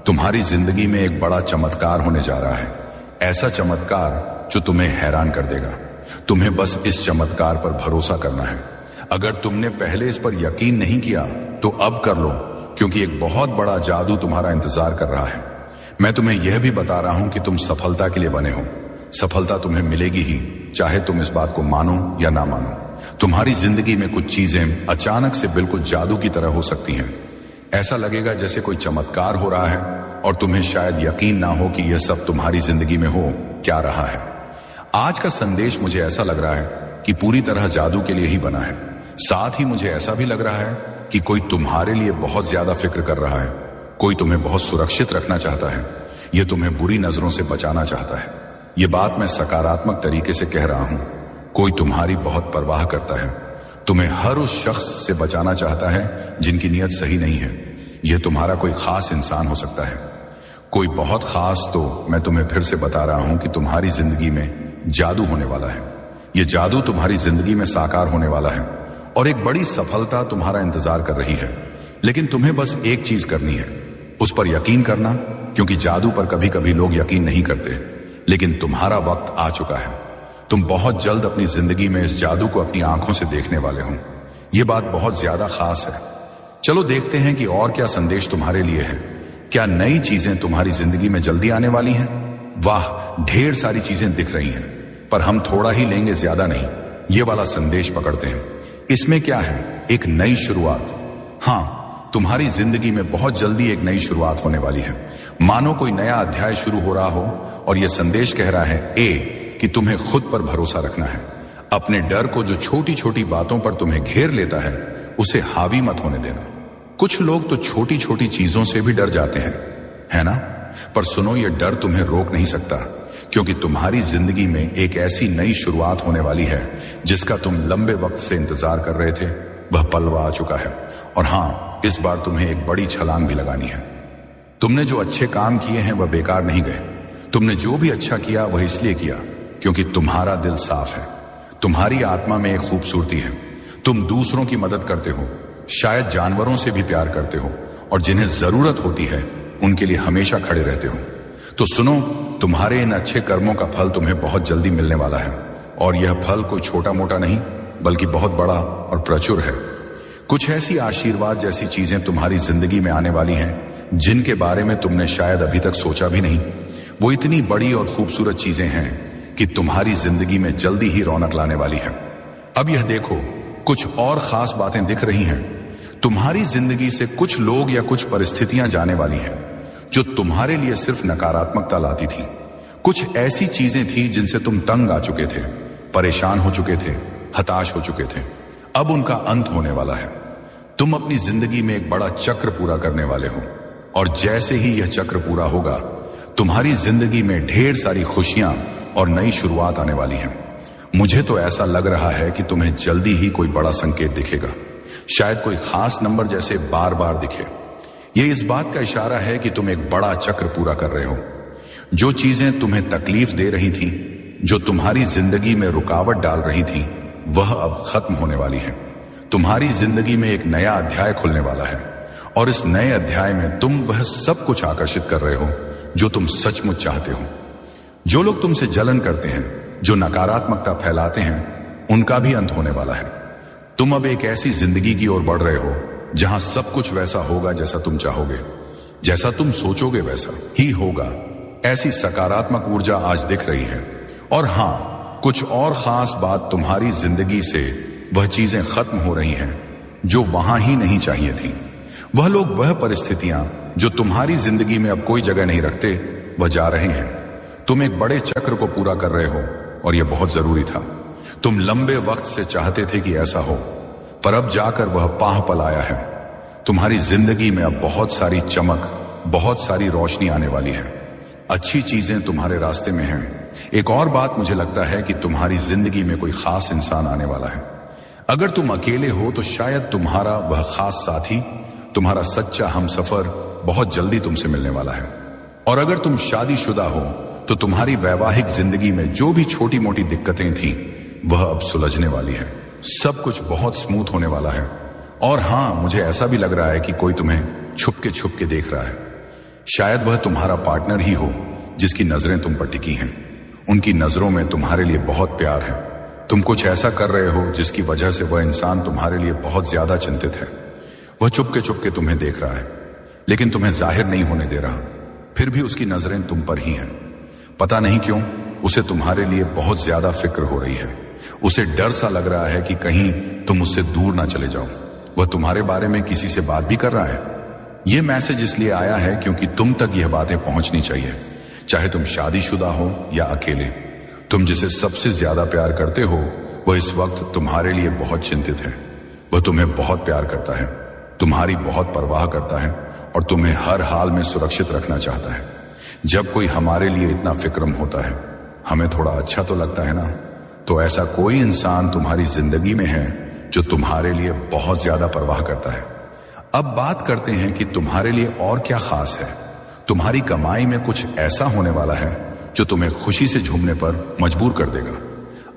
तुम्हारी जिंदगी में एक बड़ा चमत्कार होने जा रहा है, ऐसा चमत्कार जो तुम्हें हैरान कर देगा। तुम्हें बस इस चमत्कार पर भरोसा करना है। अगर तुमने पहले इस पर यकीन नहीं किया तो अब कर लो, क्योंकि एक बहुत बड़ा जादू तुम्हारा इंतजार कर रहा है। मैं तुम्हें यह भी बता रहा हूं कि तुम सफलता के लिए बने हो। सफलता तुम्हें मिलेगी ही, चाहे तुम इस बात को मानो या ना मानो। तुम्हारी जिंदगी में कुछ चीजें अचानक से बिल्कुल जादू की तरह हो सकती हैं। ऐसा लगेगा जैसे कोई चमत्कार हो रहा है और तुम्हें शायद यकीन ना हो कि यह सब तुम्हारी जिंदगी में हो क्या रहा है। आज का संदेश मुझे ऐसा लग रहा है कि पूरी तरह जादू के लिए ही बना है। साथ ही मुझे ऐसा भी लग रहा है कि कोई तुम्हारे लिए बहुत ज्यादा फिक्र कर रहा है। कोई तुम्हें बहुत सुरक्षित रखना चाहता है। यह तुम्हें बुरी नजरों से बचाना चाहता है। यह बात मैं सकारात्मक तरीके से कह रहा हूं। कोई तुम्हारी बहुत परवाह करता है, तुम्हें हर उस शख्स से बचाना चाहता है जिनकी नीयत सही नहीं है। यह तुम्हारा कोई खास इंसान हो सकता है, कोई बहुत खास। तो मैं तुम्हें फिर से बता रहा हूं कि तुम्हारी जिंदगी में जादू होने वाला है। यह जादू तुम्हारी जिंदगी में साकार होने वाला है और एक बड़ी सफलता तुम्हारा इंतजार कर रही है। लेकिन तुम्हें बस एक चीज करनी है, उस पर यकीन करना, क्योंकि जादू पर कभी कभी लोग यकीन नहीं करते, लेकिन तुम्हारा वक्त आ चुका है। तुम बहुत जल्द अपनी जिंदगी में इस जादू को अपनी आंखों से देखने वाले हो। यह बात बहुत ज्यादा खास है। चलो देखते हैं कि और क्या संदेश तुम्हारे लिए है। क्या नई चीजें तुम्हारी जिंदगी में जल्दी आने वाली हैं? वाह, ढेर सारी चीजें दिख रही हैं, पर हम थोड़ा ही लेंगे, ज्यादा नहीं। ये वाला संदेश पकड़ते हैं। इसमें क्या है? एक नई शुरुआत। हाँ, तुम्हारी जिंदगी में बहुत जल्दी एक नई शुरुआत होने वाली है। मानो कोई नया अध्याय शुरू हो रहा हो और यह संदेश कह रहा है कि तुम्हें खुद पर भरोसा रखना है। अपने डर को, जो छोटी छोटी बातों पर तुम्हें घेर लेता है, उसे हावी मत होने देना। कुछ लोग तो छोटी छोटी चीजों से भी डर जाते हैं, है ना? पर सुनो, यह डर तुम्हें रोक नहीं सकता, क्योंकि तुम्हारी जिंदगी में एक ऐसी नई शुरुआत होने वाली है जिसका तुम लंबे वक्त से इंतजार कर रहे थे। वह पल आ चुका है और हाँ, इस बार तुम्हें एक बड़ी छलांग भी लगानी है। तुमने जो अच्छे काम किए हैं वह बेकार नहीं गए। तुमने जो भी अच्छा किया वह इसलिए किया क्योंकि तुम्हारा दिल साफ है। तुम्हारी आत्मा में एक खूबसूरती है। तुम दूसरों की मदद करते हो, शायद जानवरों से भी प्यार करते हो, और जिन्हें जरूरत होती है उनके लिए हमेशा खड़े रहते हो। तो सुनो, तुम्हारे इन अच्छे कर्मों का फल तुम्हें बहुत जल्दी मिलने वाला है, और यह फल कोई छोटा मोटा नहीं बल्कि बहुत बड़ा और प्रचुर है। कुछ ऐसी आशीर्वाद जैसी चीजें तुम्हारी जिंदगी में आने वाली हैं जिनके बारे में तुमने शायद अभी तक सोचा भी नहीं। वो इतनी बड़ी और खूबसूरत चीजें हैं कि तुम्हारी जिंदगी में जल्दी ही रौनक लाने वाली है। अब यह देखो, कुछ और खास बातें दिख रही हैं। तुम्हारी जिंदगी से कुछ लोग या कुछ परिस्थितियां जाने वाली हैं जो तुम्हारे लिए सिर्फ नकारात्मकता लाती थी। कुछ ऐसी चीजें थी जिनसे तुम तंग आ चुके थे, परेशान हो चुके थे, हताश हो चुके थे। अब उनका अंत होने वाला है। तुम अपनी जिंदगी में एक बड़ा चक्र पूरा करने वाले हो, और जैसे ही यह चक्र पूरा होगा, तुम्हारी जिंदगी में ढेर सारी खुशियां और नई शुरुआत आने वाली है। मुझे तो ऐसा लग रहा है कि तुम्हें जल्दी ही कोई बड़ा संकेत दिखेगा, शायद कोई खास नंबर जैसे बार बार दिखे। यह इस बात का इशारा है कि तुम एक बड़ा चक्र पूरा कर रहे हो। जो चीजें तुम्हें तकलीफ दे रही थी, जो तुम्हारी जिंदगी में रुकावट डाल रही थी, वह अब खत्म होने वाली है। तुम्हारी जिंदगी में एक नया अध्याय खुलने वाला है और इस नए अध्याय में तुम वह सब कुछ आकर्षित कर रहे हो जो तुम सचमुच चाहते हो। जो लोग तुमसे जलन करते हैं, जो नकारात्मकता फैलाते हैं, उनका भी अंत होने वाला है। तुम अब एक ऐसी जिंदगी की ओर बढ़ रहे हो जहां सब कुछ वैसा होगा जैसा तुम चाहोगे, जैसा तुम सोचोगे वैसा ही होगा। ऐसी सकारात्मक ऊर्जा आज दिख रही है। और हां, कुछ और खास बात, तुम्हारी जिंदगी से वह चीजें खत्म हो रही हैं जो वहां ही नहीं चाहिए थी। वह लोग, वह परिस्थितियां जो तुम्हारी जिंदगी में अब कोई जगह नहीं रखते, वह जा रहे हैं। तुम एक बड़े चक्र को पूरा कर रहे हो और यह बहुत जरूरी था। तुम लंबे वक्त से चाहते थे कि ऐसा हो, पर अब जाकर वह पाह पल आया है। तुम्हारी जिंदगी में अब बहुत सारी चमक, बहुत सारी रोशनी आने वाली है। अच्छी चीजें तुम्हारे रास्ते में हैं। एक और बात, मुझे लगता है कि तुम्हारी जिंदगी में कोई खास इंसान आने वाला है। अगर तुम अकेले हो तो शायद तुम्हारा वह खास साथी, तुम्हारा सच्चा हमसफर बहुत जल्दी तुमसे मिलने वाला है। और अगर तुम शादीशुदा हो तो तुम्हारी वैवाहिक जिंदगी में जो भी छोटी मोटी दिक्कतें थीं, वह अब सुलझने वाली है। सब कुछ बहुत स्मूथ होने वाला है। और हां, मुझे ऐसा भी लग रहा है कि कोई तुम्हें छुप के देख रहा है। शायद वह तुम्हारा पार्टनर ही हो जिसकी नजरें तुम पर टिकी हैं। उनकी नजरों में तुम्हारे लिए बहुत प्यार है। तुम कुछ ऐसा कर रहे हो जिसकी वजह से वह इंसान तुम्हारे लिए बहुत ज्यादा चिंतित है। वह चुपके तुम्हें देख रहा है, लेकिन तुम्हें जाहिर नहीं होने दे रहा। फिर भी उसकी नजरें तुम पर ही हैं। पता नहीं क्यों उसे तुम्हारे लिए बहुत ज्यादा फिक्र हो रही है। उसे डर सा लग रहा है कि कहीं तुम उससे दूर ना चले जाओ। वह तुम्हारे बारे में किसी से बात भी कर रहा है। यह मैसेज इसलिए आया है क्योंकि तुम तक यह बातें पहुंचनी चाहिए, चाहे तुम शादीशुदा हो या अकेले। तुम जिसे सबसे ज्यादा प्यार करते हो, वह इस वक्त तुम्हारे लिए बहुत चिंतित है। वह तुम्हें बहुत प्यार करता है, तुम्हारी बहुत परवाह करता है और तुम्हें हर हाल में सुरक्षित रखना चाहता है। जब कोई हमारे लिए इतना फिक्रमंद होता है, हमें थोड़ा अच्छा तो लगता है ना। तो ऐसा कोई इंसान तुम्हारी जिंदगी में है जो तुम्हारे लिए बहुत ज्यादा परवाह करता है। अब बात करते हैं कि तुम्हारे लिए और क्या खास है। तुम्हारी कमाई में कुछ ऐसा होने वाला है जो तुम्हें खुशी से झूमने पर मजबूर कर देगा।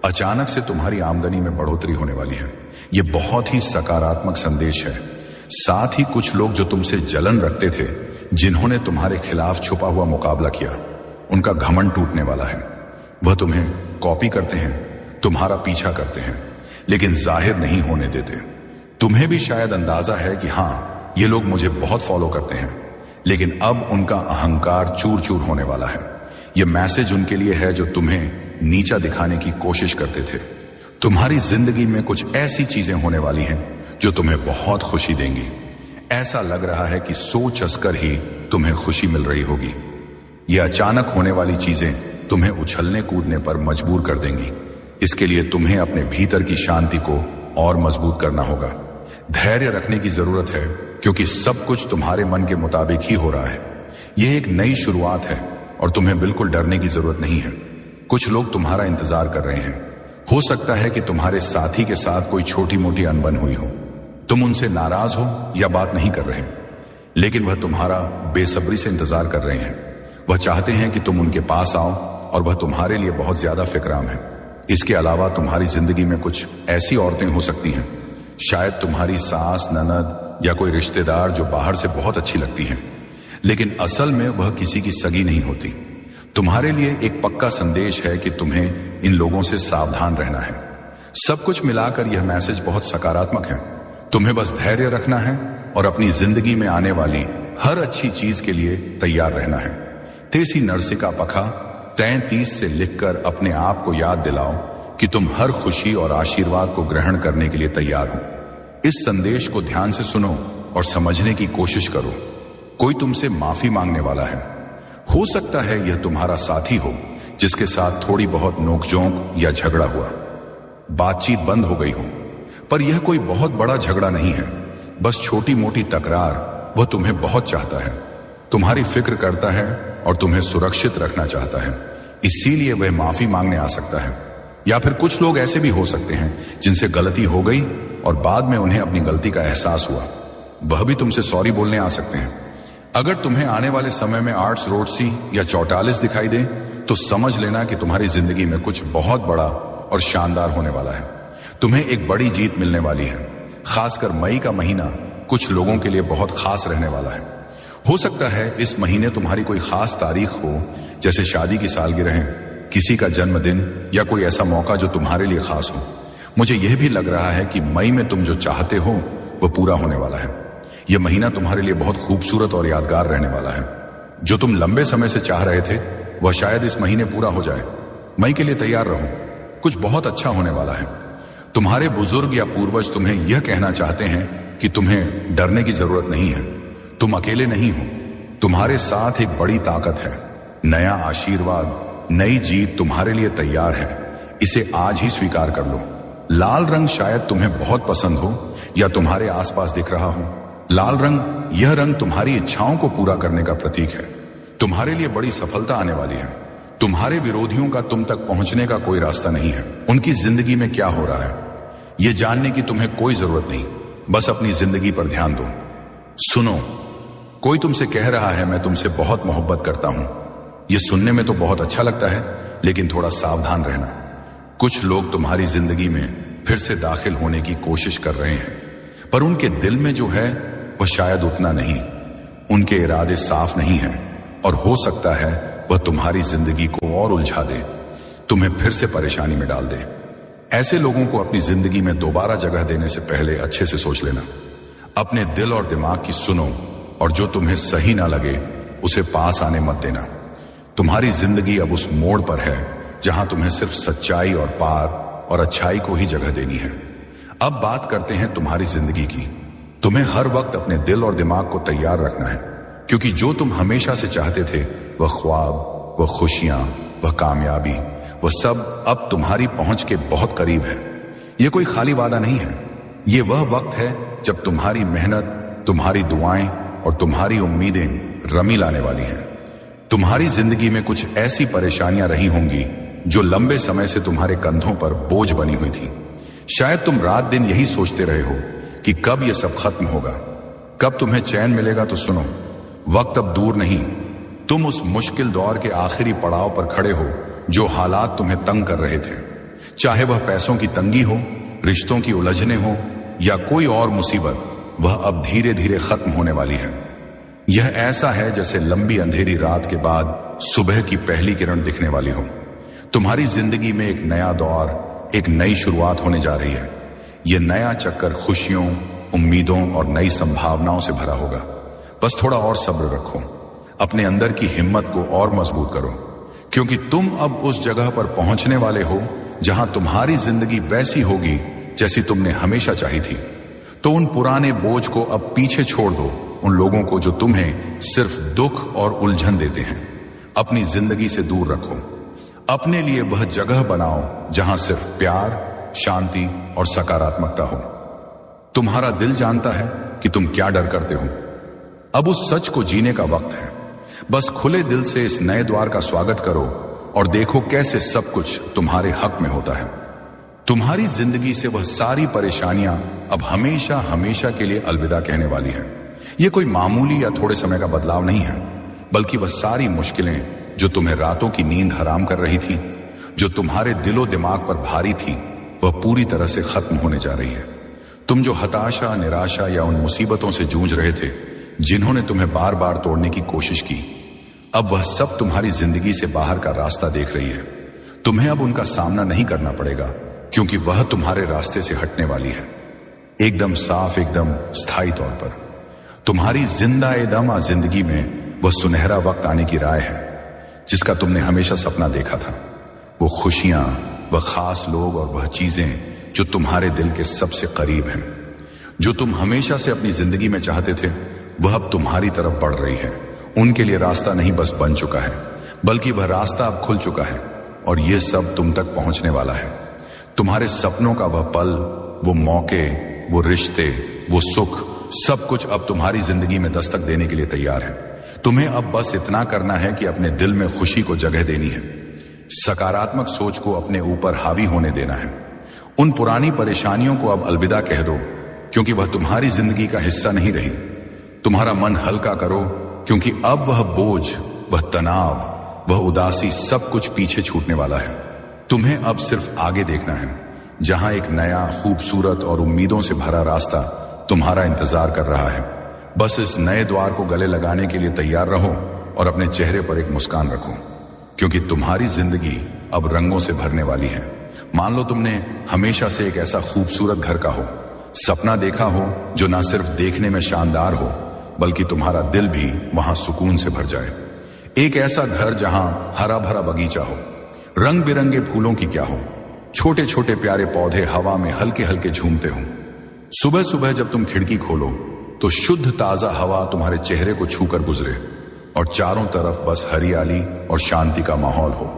अचानक से तुम्हारी आमदनी में बढ़ोतरी होने वाली है। यह बहुत ही सकारात्मक संदेश है। साथ ही कुछ लोग जो तुमसे जलन रखते थे, जिन्होंने तुम्हारे खिलाफ छुपा हुआ मुकाबला किया, उनका घमंड टूटने वाला है। वह तुम्हें कॉपी करते हैं, तुम्हारा पीछा करते हैं, लेकिन जाहिर नहीं होने देते। तुम्हें भी शायद अंदाजा है कि हां, ये लोग मुझे बहुत फॉलो करते हैं, लेकिन अब उनका अहंकार चूर चूर होने वाला है। यह मैसेज उनके लिए है जो तुम्हें नीचा दिखाने की कोशिश करते थे। तुम्हारी जिंदगी में कुछ ऐसी चीजें होने वाली हैं जो तुम्हें बहुत खुशी देंगी। ऐसा लग रहा है कि सोच कर ही तुम्हें खुशी मिल रही होगी। यह अचानक होने वाली चीजें तुम्हें उछलने कूदने पर मजबूर कर देंगी। इसके लिए तुम्हें अपने भीतर की शांति को और मजबूत करना होगा। धैर्य रखने की जरूरत है, क्योंकि सब कुछ तुम्हारे मन के मुताबिक ही हो रहा है। यह एक नई शुरुआत है और तुम्हें बिल्कुल डरने की जरूरत नहीं है। कुछ लोग तुम्हारा इंतजार कर रहे हैं। हो सकता है कि तुम्हारे साथी के साथ कोई छोटी मोटी अनबन हुई हो। तुम उनसे नाराज हो या बात नहीं कर रहे, लेकिन वह तुम्हारा बेसब्री से इंतजार कर रहे हैं। वह चाहते हैं कि तुम उनके पास आओ और वह तुम्हारे लिए बहुत ज्यादा फिक्राम है। इसके अलावा तुम्हारी जिंदगी में कुछ ऐसी औरतें हो सकती हैं, शायद तुम्हारी सास, ननद या कोई रिश्तेदार, जो बाहर से बहुत अच्छी लगती हैं, लेकिन असल में वह किसी की सगी नहीं होती। तुम्हारे लिए एक पक्का संदेश है कि तुम्हें इन लोगों से सावधान रहना है। सब कुछ मिलाकर यह मैसेज बहुत सकारात्मक है। तुम्हें बस धैर्य रखना है और अपनी जिंदगी में आने वाली हर अच्छी चीज के लिए तैयार रहना है। तेसी नरसिका पखा 33 से लिखकर अपने आप को याद दिलाओ कि तुम हर खुशी और आशीर्वाद को ग्रहण करने के लिए तैयार हो। इस संदेश को ध्यान से सुनो और समझने की कोशिश करो। कोई तुमसे माफी मांगने वाला है। हो सकता है यह तुम्हारा साथी हो जिसके साथ थोड़ी बहुत नोकझोंक या झगड़ा हुआ, बातचीत बंद हो गई हो। पर यह कोई बहुत बड़ा झगड़ा नहीं है, बस छोटी मोटी तकरार। वह तुम्हें बहुत चाहता है, तुम्हारी फिक्र करता है और तुम्हें सुरक्षित रखना चाहता है। इसीलिए वह माफी मांगने आ सकता है। या फिर कुछ लोग ऐसे भी हो सकते हैं जिनसे गलती हो गई और बाद में उन्हें अपनी गलती का एहसास हुआ। वह भी तुमसे सॉरी बोलने आ सकते हैं। अगर तुम्हें आने वाले समय में 8 रोडसी या 44 दिखाई दे तो समझ लेना कि तुम्हारी जिंदगी में कुछ बहुत बड़ा और शानदार होने वाला है। तुम्हें एक बड़ी जीत मिलने वाली है। खासकर मई का महीना कुछ लोगों के लिए बहुत खास रहने वाला है। हो सकता है इस महीने तुम्हारी कोई खास तारीख हो, जैसे शादी की सालगिरह, किसी का जन्मदिन या कोई ऐसा मौका जो तुम्हारे लिए खास हो। मुझे यह भी लग रहा है कि मई में तुम जो चाहते हो वह पूरा होने वाला है। यह महीना तुम्हारे लिए बहुत खूबसूरत और यादगार रहने वाला है। जो तुम लंबे समय से चाह रहे थे वह शायद इस महीने पूरा हो जाए। मई के लिए तैयार रहो, कुछ बहुत अच्छा होने वाला है। तुम्हारे बुजुर्ग या पूर्वज तुम्हें यह कहना चाहते हैं कि तुम्हें डरने की जरूरत नहीं है। तुम अकेले नहीं हो, तुम्हारे साथ एक बड़ी ताकत है। नया आशीर्वाद, नई जीत तुम्हारे लिए तैयार है। इसे आज ही स्वीकार कर लो। लाल रंग शायद तुम्हें बहुत पसंद हो या तुम्हारे आसपास दिख रहा हो। लाल रंग, यह रंग तुम्हारी इच्छाओं को पूरा करने का प्रतीक है। तुम्हारे लिए बड़ी सफलता आने वाली है। तुम्हारे विरोधियों का तुम तक पहुंचने का कोई रास्ता नहीं है। उनकी जिंदगी में क्या हो रहा है यह जानने की तुम्हें कोई जरूरत नहीं। बस अपनी जिंदगी पर ध्यान दो। सुनो, कोई तुमसे कह रहा है मैं तुमसे बहुत मोहब्बत करता हूं। यह सुनने में तो बहुत अच्छा लगता है, लेकिन थोड़ा सावधान रहना। कुछ लोग तुम्हारी जिंदगी में फिर से दाखिल होने की कोशिश कर रहे हैं, पर उनके दिल में जो है वह शायद उतना नहीं। उनके इरादे साफ नहीं हैं और हो सकता है वह तुम्हारी जिंदगी को और उलझा दे, तुम्हें फिर से परेशानी में डाल दे। ऐसे लोगों को अपनी जिंदगी में दोबारा जगह देने से पहले अच्छे से सोच लेना। अपने दिल और दिमाग की सुनो और जो तुम्हें सही ना लगे उसे पास आने मत देना। तुम्हारी जिंदगी अब उस मोड़ पर है जहां तुम्हें सिर्फ सच्चाई और पार और अच्छाई को ही जगह देनी है। अब बात करते हैं तुम्हारी जिंदगी की। तुम्हें हर वक्त अपने दिल और दिमाग को तैयार रखना है, क्योंकि जो तुम हमेशा से चाहते थे वह ख्वाब, वह खुशियां, वह कामयाबी, वह सब अब तुम्हारी पहुंच के बहुत करीब है। यह कोई खाली वादा नहीं है। यह वह वक्त है जब तुम्हारी मेहनत, तुम्हारी दुआएं और तुम्हारी उम्मीदें रमी लाने वाली हैं। तुम्हारी जिंदगी में कुछ ऐसी परेशानियां रही होंगी जो लंबे समय से तुम्हारे कंधों पर बोझ बनी हुई थी। शायद तुम रात दिन यही सोचते रहे हो कि कब यह सब खत्म होगा, कब तुम्हें चैन मिलेगा। तो सुनो, वक्त अब दूर नहीं। तुम उस मुश्किल दौर के आखिरी पड़ाव पर खड़े हो जो हालात तुम्हें तंग कर रहे थे। चाहे वह पैसों की तंगी हो, रिश्तों की उलझने हो या कोई और मुसीबत, वह अब धीरे धीरे खत्म होने वाली है। यह ऐसा है जैसे लंबी अंधेरी रात के बाद सुबह की पहली किरण दिखने वाली हो। तुम्हारी जिंदगी में एक नया दौर, एक नई शुरुआत होने जा रही है। यह नया चक्कर खुशियों, उम्मीदों और नई संभावनाओं से भरा होगा। बस थोड़ा और सब्र रखो, अपने अंदर की हिम्मत को और मजबूत करो, क्योंकि तुम अब उस जगह पर पहुंचने वाले हो जहां तुम्हारी जिंदगी वैसी होगी जैसी तुमने हमेशा चाही थी। तो उन पुराने बोझ को अब पीछे छोड़ दो। उन लोगों को जो तुम्हें सिर्फ दुख और उलझन देते हैं अपनी जिंदगी से दूर रखो। अपने लिए वह जगह बनाओ जहां सिर्फ प्यार, शांति और सकारात्मकता हो। तुम्हारा दिल जानता है कि तुम क्या डर करते हो। अब उस सच को जीने का वक्त है। बस खुले दिल से इस नए द्वार का स्वागत करो और देखो कैसे सब कुछ तुम्हारे हक में होता है। तुम्हारी जिंदगी से वह सारी परेशानियां अब हमेशा हमेशा के लिए अलविदा कहने वाली है। यह कोई मामूली या थोड़े समय का बदलाव नहीं है, बल्कि वह सारी मुश्किलें जो तुम्हें रातों की नींद हराम कर रही थी, जो तुम्हारे दिलो दिमाग पर भारी थी, वह पूरी तरह से खत्म होने जा रही है। तुम जो हताशा, निराशा या उन मुसीबतों से जूझ रहे थे जिन्होंने तुम्हें बार बार तोड़ने की कोशिश की, अब वह सब तुम्हारी जिंदगी से बाहर का रास्ता देख रही है। तुम्हें अब उनका सामना नहीं करना पड़ेगा, क्योंकि वह तुम्हारे रास्ते से हटने वाली है, एकदम साफ, एकदम स्थायी तौर पर। तुम्हारी जिंदा एदम जिंदगी में वह सुनहरा वक्त आने की राय है जिसका तुमने हमेशा सपना देखा था। वो खुशियां, वह खास लोग और वह चीजें जो तुम्हारे दिल के सबसे करीब हैं, जो तुम हमेशा से अपनी जिंदगी में चाहते थे, वह अब तुम्हारी तरफ बढ़ रही है। उनके लिए रास्ता नहीं बस बन चुका है, बल्कि वह रास्ता अब खुल चुका है और यह सब तुम तक पहुंचने वाला है। तुम्हारे सपनों का वह पल, वो मौके, वो रिश्ते, वो सुख, सब कुछ अब तुम्हारी जिंदगी में दस्तक देने के लिए तैयार है। तुम्हें अब बस इतना करना है कि अपने दिल में खुशी को जगह देनी है, सकारात्मक सोच को अपने ऊपर हावी होने देना है। उन पुरानी परेशानियों को अब अलविदा कह दो, क्योंकि वह तुम्हारी जिंदगी का हिस्सा नहीं रही। तुम्हारा मन हल्का करो क्योंकि अब वह बोझ, वह तनाव, वह उदासी सब कुछ पीछे छूटने वाला है। तुम्हें अब सिर्फ आगे देखना है, जहां एक नया, खूबसूरत और उम्मीदों से भरा रास्ता तुम्हारा इंतजार कर रहा है। बस इस नए द्वार को गले लगाने के लिए तैयार रहो और अपने चेहरे पर एक मुस्कान रखो, क्योंकि तुम्हारी जिंदगी अब रंगों से भरने वाली है। मान लो तुमने हमेशा से एक ऐसा खूबसूरत घर का हो सपना देखा हो, जो ना सिर्फ देखने में शानदार हो, बल्कि तुम्हारा दिल भी वहां सुकून से भर जाए। एक ऐसा घर जहां हरा भरा बगीचा हो, रंग बिरंगे फूलों की क्या हो, छोटे छोटे प्यारे पौधे हवा में हल्के हल्के झूमते हो। सुबह सुबह जब तुम खिड़की खोलो तो शुद्ध ताजा हवा तुम्हारे चेहरे को छूकर गुजरे और चारों तरफ बस हरियाली और शांति का माहौल हो।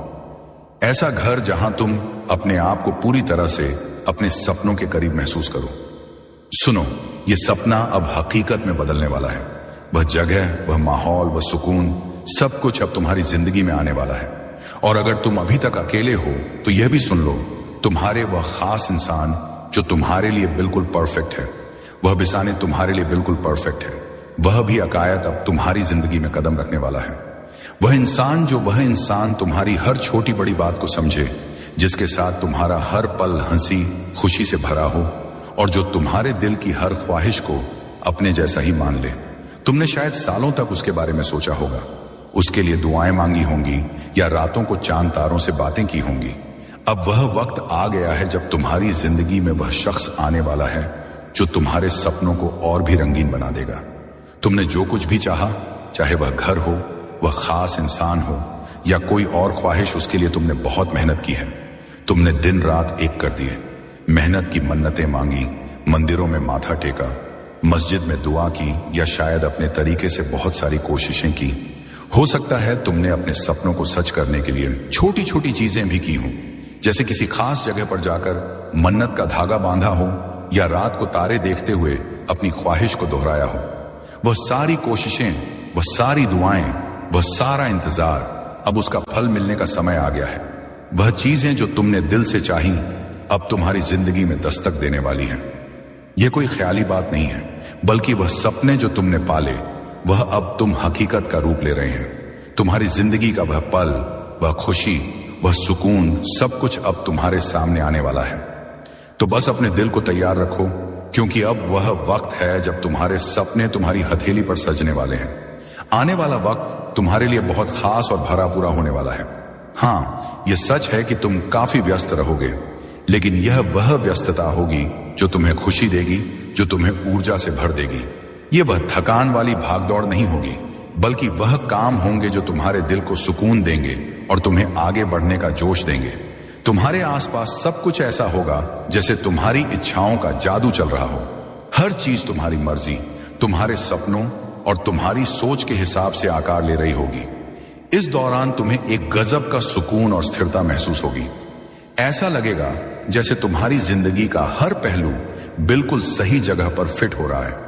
ऐसा घर जहां तुम अपने आप को पूरी तरह से अपने सपनों के करीब महसूस करो। सुनो, ये सपना अब हकीकत में बदलने वाला है। वह जगह, वह माहौल, वह सुकून, सब कुछ अब तुम्हारी जिंदगी में आने वाला है। और अगर तुम अभी तक अकेले हो तो यह भी सुन लो, तुम्हारे वह खास इंसान जो तुम्हारे लिए बिल्कुल परफेक्ट है, वह बिसाने तुम्हारे लिए बिल्कुल परफेक्ट है, वह भी अकायत अब तुम्हारी जिंदगी में कदम रखने वाला है। वह इंसान तुम्हारी हर छोटी बड़ी बात को समझे, जिसके साथ तुम्हारा हर पल हंसी खुशी से भरा हो और जो तुम्हारे दिल की हर ख्वाहिश को अपने जैसा ही मान ले। तुमने शायद सालों तक उसके बारे में सोचा होगा, उसके लिए दुआएं मांगी होंगी या रातों को चांद तारों से बातें की होंगी। अब वह वक्त आ गया है जब तुम्हारी जिंदगी में वह शख्स आने वाला है जो तुम्हारे सपनों को और भी रंगीन बना देगा। तुमने जो कुछ भी चाहा, चाहे वह घर हो, वह खास इंसान हो या कोई और ख्वाहिश, उसके लिए तुमने बहुत मेहनत की है। तुमने दिन रात एक कर दिए, मेहनत की मन्नतें मांगी, मंदिरों में माथा टेका, मस्जिद में दुआ की या शायद अपने तरीके से बहुत सारी कोशिशें की। हो सकता है तुमने अपने सपनों को सच करने के लिए छोटी छोटी चीजें भी की हों, जैसे किसी खास जगह पर जाकर मन्नत का धागा बांधा हो या रात को तारे देखते हुए अपनी ख्वाहिश को दोहराया हो। वह सारी कोशिशें, वह सारी दुआएं, वह सारा इंतजार, अब उसका फल मिलने का समय आ गया है। वह चीजें जो तुमने दिल से चाही अब तुम्हारी जिंदगी में दस्तक देने वाली हैं। यह कोई ख्याली बात नहीं है, बल्कि वह सपने जो तुमने पाले वह अब तुम हकीकत का रूप ले रहे हैं। तुम्हारी जिंदगी का वह पल, वह खुशी, वह सुकून, सब कुछ अब तुम्हारे सामने आने वाला है। तो बस अपने दिल को तैयार रखो, क्योंकि अब वह वक्त है जब तुम्हारे सपने तुम्हारी हथेली पर सजने वाले हैं। आने वाला वक्त तुम्हारे लिए बहुत खास और भरा पूरा होने वाला है। हाँ, यह सच है कि तुम काफी व्यस्त रहोगे, लेकिन यह वह व्यस्तता होगी जो तुम्हें खुशी देगी, जो तुम्हें ऊर्जा से भर देगी। यह वह थकान वाली भागदौड़ नहीं होगी, बल्कि वह काम होंगे जो तुम्हारे दिल को सुकून देंगे और तुम्हें आगे बढ़ने का जोश देंगे। तुम्हारे आसपास सब कुछ ऐसा होगा जैसे तुम्हारी इच्छाओं का जादू चल रहा हो। हर चीज तुम्हारी मर्जी, तुम्हारे सपनों और तुम्हारी सोच के हिसाब से आकार ले रही होगी। इस दौरान तुम्हें एक गजब का सुकून और स्थिरता महसूस होगी। ऐसा लगेगा जैसे तुम्हारी जिंदगी का हर पहलू बिल्कुल सही जगह पर फिट हो रहा है।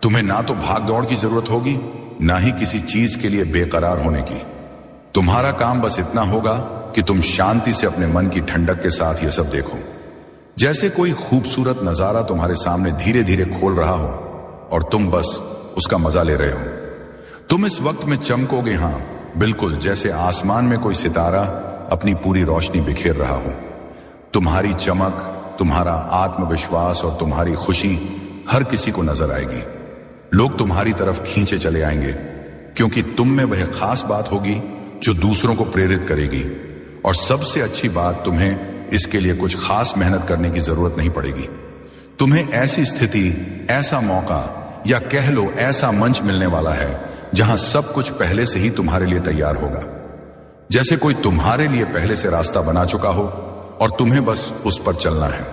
तुम्हें ना तो भाग दौड़ की जरूरत होगी, ना ही किसी चीज के लिए बेकरार होने की। तुम्हारा काम बस इतना होगा कि तुम शांति से अपने मन की ठंडक के साथ यह सब देखो, जैसे कोई खूबसूरत नजारा तुम्हारे सामने धीरे धीरे खोल रहा हो और तुम बस उसका मजा ले रहे हो। तुम इस वक्त में चमकोगे, हाँ बिल्कुल, जैसे आसमान में कोई सितारा अपनी पूरी रोशनी बिखेर रहा हो। तुम्हारी चमक, तुम्हारा आत्मविश्वास और तुम्हारी खुशी हर किसी को नजर आएगी। लोग तुम्हारी तरफ खींचे चले आएंगे, क्योंकि तुम में वह खास बात होगी जो दूसरों को प्रेरित करेगी। और सबसे अच्छी बात, तुम्हें इसके लिए कुछ खास मेहनत करने की जरूरत नहीं पड़ेगी। तुम्हें ऐसी स्थिति, ऐसा मौका या कह लो ऐसा मंच मिलने वाला है जहां सब कुछ पहले से ही तुम्हारे लिए तैयार होगा, जैसे कोई तुम्हारे लिए पहले से रास्ता बना चुका हो और तुम्हें बस उस पर चलना है।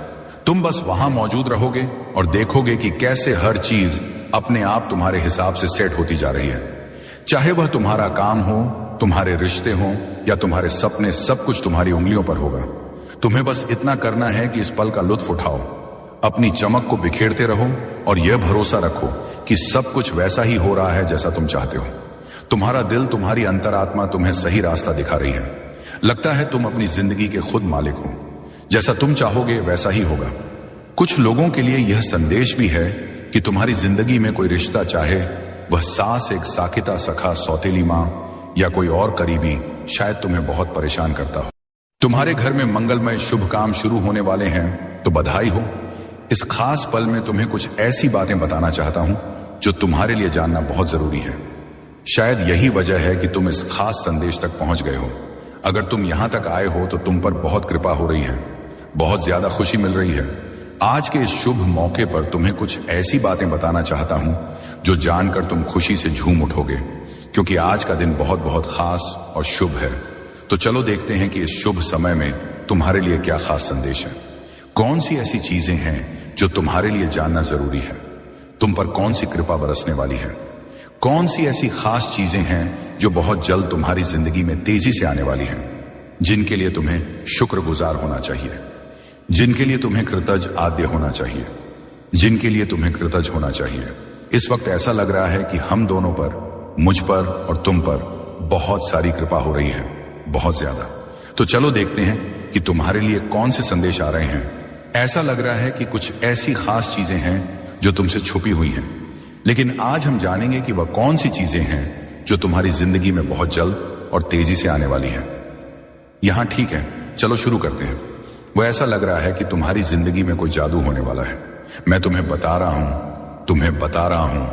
तुम बस वहां मौजूद रहोगे और देखोगे कि कैसे हर चीज अपने आप तुम्हारे हिसाब से सेट होती जा रही है। चाहे वह तुम्हारा काम हो, तुम्हारे रिश्ते हो या तुम्हारे सपने, सब कुछ तुम्हारी उंगलियों पर होगा। तुम्हें बस इतना करना है कि इस पल का लुत्फ उठाओ, अपनी चमक को बिखेरते रहो और यह भरोसा रखो कि सब कुछ वैसा ही हो रहा है जैसा तुम चाहते हो। तुम्हारा दिल, तुम्हारी अंतरात्मा तुम्हें सही रास्ता दिखा रही है। लगता है तुम अपनी जिंदगी के खुद मालिक हो। जैसा तुम चाहोगे वैसा ही होगा। कुछ लोगों के लिए यह संदेश भी है कि तुम्हारी जिंदगी में कोई रिश्ता चाहे वह सास एक साकिता सखा सौतेली मां या कोई और करीबी शायद तुम्हें बहुत परेशान करता हो। तुम्हारे घर में मंगलमय शुभ काम शुरू होने वाले हैं तो बधाई हो। इस खास पल में तुम्हें कुछ ऐसी बातें बताना चाहता हूं जो तुम्हारे लिए जानना बहुत जरूरी है। शायद यही वजह है कि तुम इस खास संदेश तक पहुंच गए हो। अगर तुम यहां तक आए हो तो तुम पर बहुत कृपा हो रही है, बहुत ज्यादा खुशी मिल रही है। आज के इस शुभ मौके पर तुम्हें कुछ ऐसी बातें बताना चाहता हूं जो जानकर तुम खुशी से झूम उठोगे, क्योंकि आज का दिन बहुत बहुत खास और शुभ है। तो चलो देखते हैं कि इस शुभ समय में तुम्हारे लिए क्या खास संदेश है। कौन सी ऐसी चीजें हैं जो तुम्हारे लिए जानना जरूरी है। तुम पर कौन सी कृपा बरसने वाली है। कौन सी ऐसी खास चीजें हैं जो बहुत जल्द तुम्हारी जिंदगी में तेजी से आने वाली हैं, जिनके लिए तुम्हें शुक्रगुजार होना चाहिए, जिनके लिए तुम्हें कृतज्ञ आद्य होना चाहिए, जिनके लिए तुम्हें कृतज्ञ होना चाहिए। इस वक्त ऐसा लग रहा है कि हम दोनों पर, मुझ पर और तुम पर बहुत सारी कृपा हो रही है, बहुत ज्यादा। तो चलो देखते हैं कि तुम्हारे लिए कौन से संदेश आ रहे हैं। ऐसा लग रहा है कि कुछ ऐसी खास चीजें हैं जो तुमसे छुपी हुई हैं, लेकिन आज हम जानेंगे कि वह कौन सी चीजें हैं जो तुम्हारी जिंदगी में बहुत जल्द और तेजी से आने वाली हैं। यहां ठीक है, चलो शुरू करते हैं। वह ऐसा लग रहा है कि तुम्हारी जिंदगी में कोई जादू होने वाला है। मैं तुम्हें बता रहा हूं,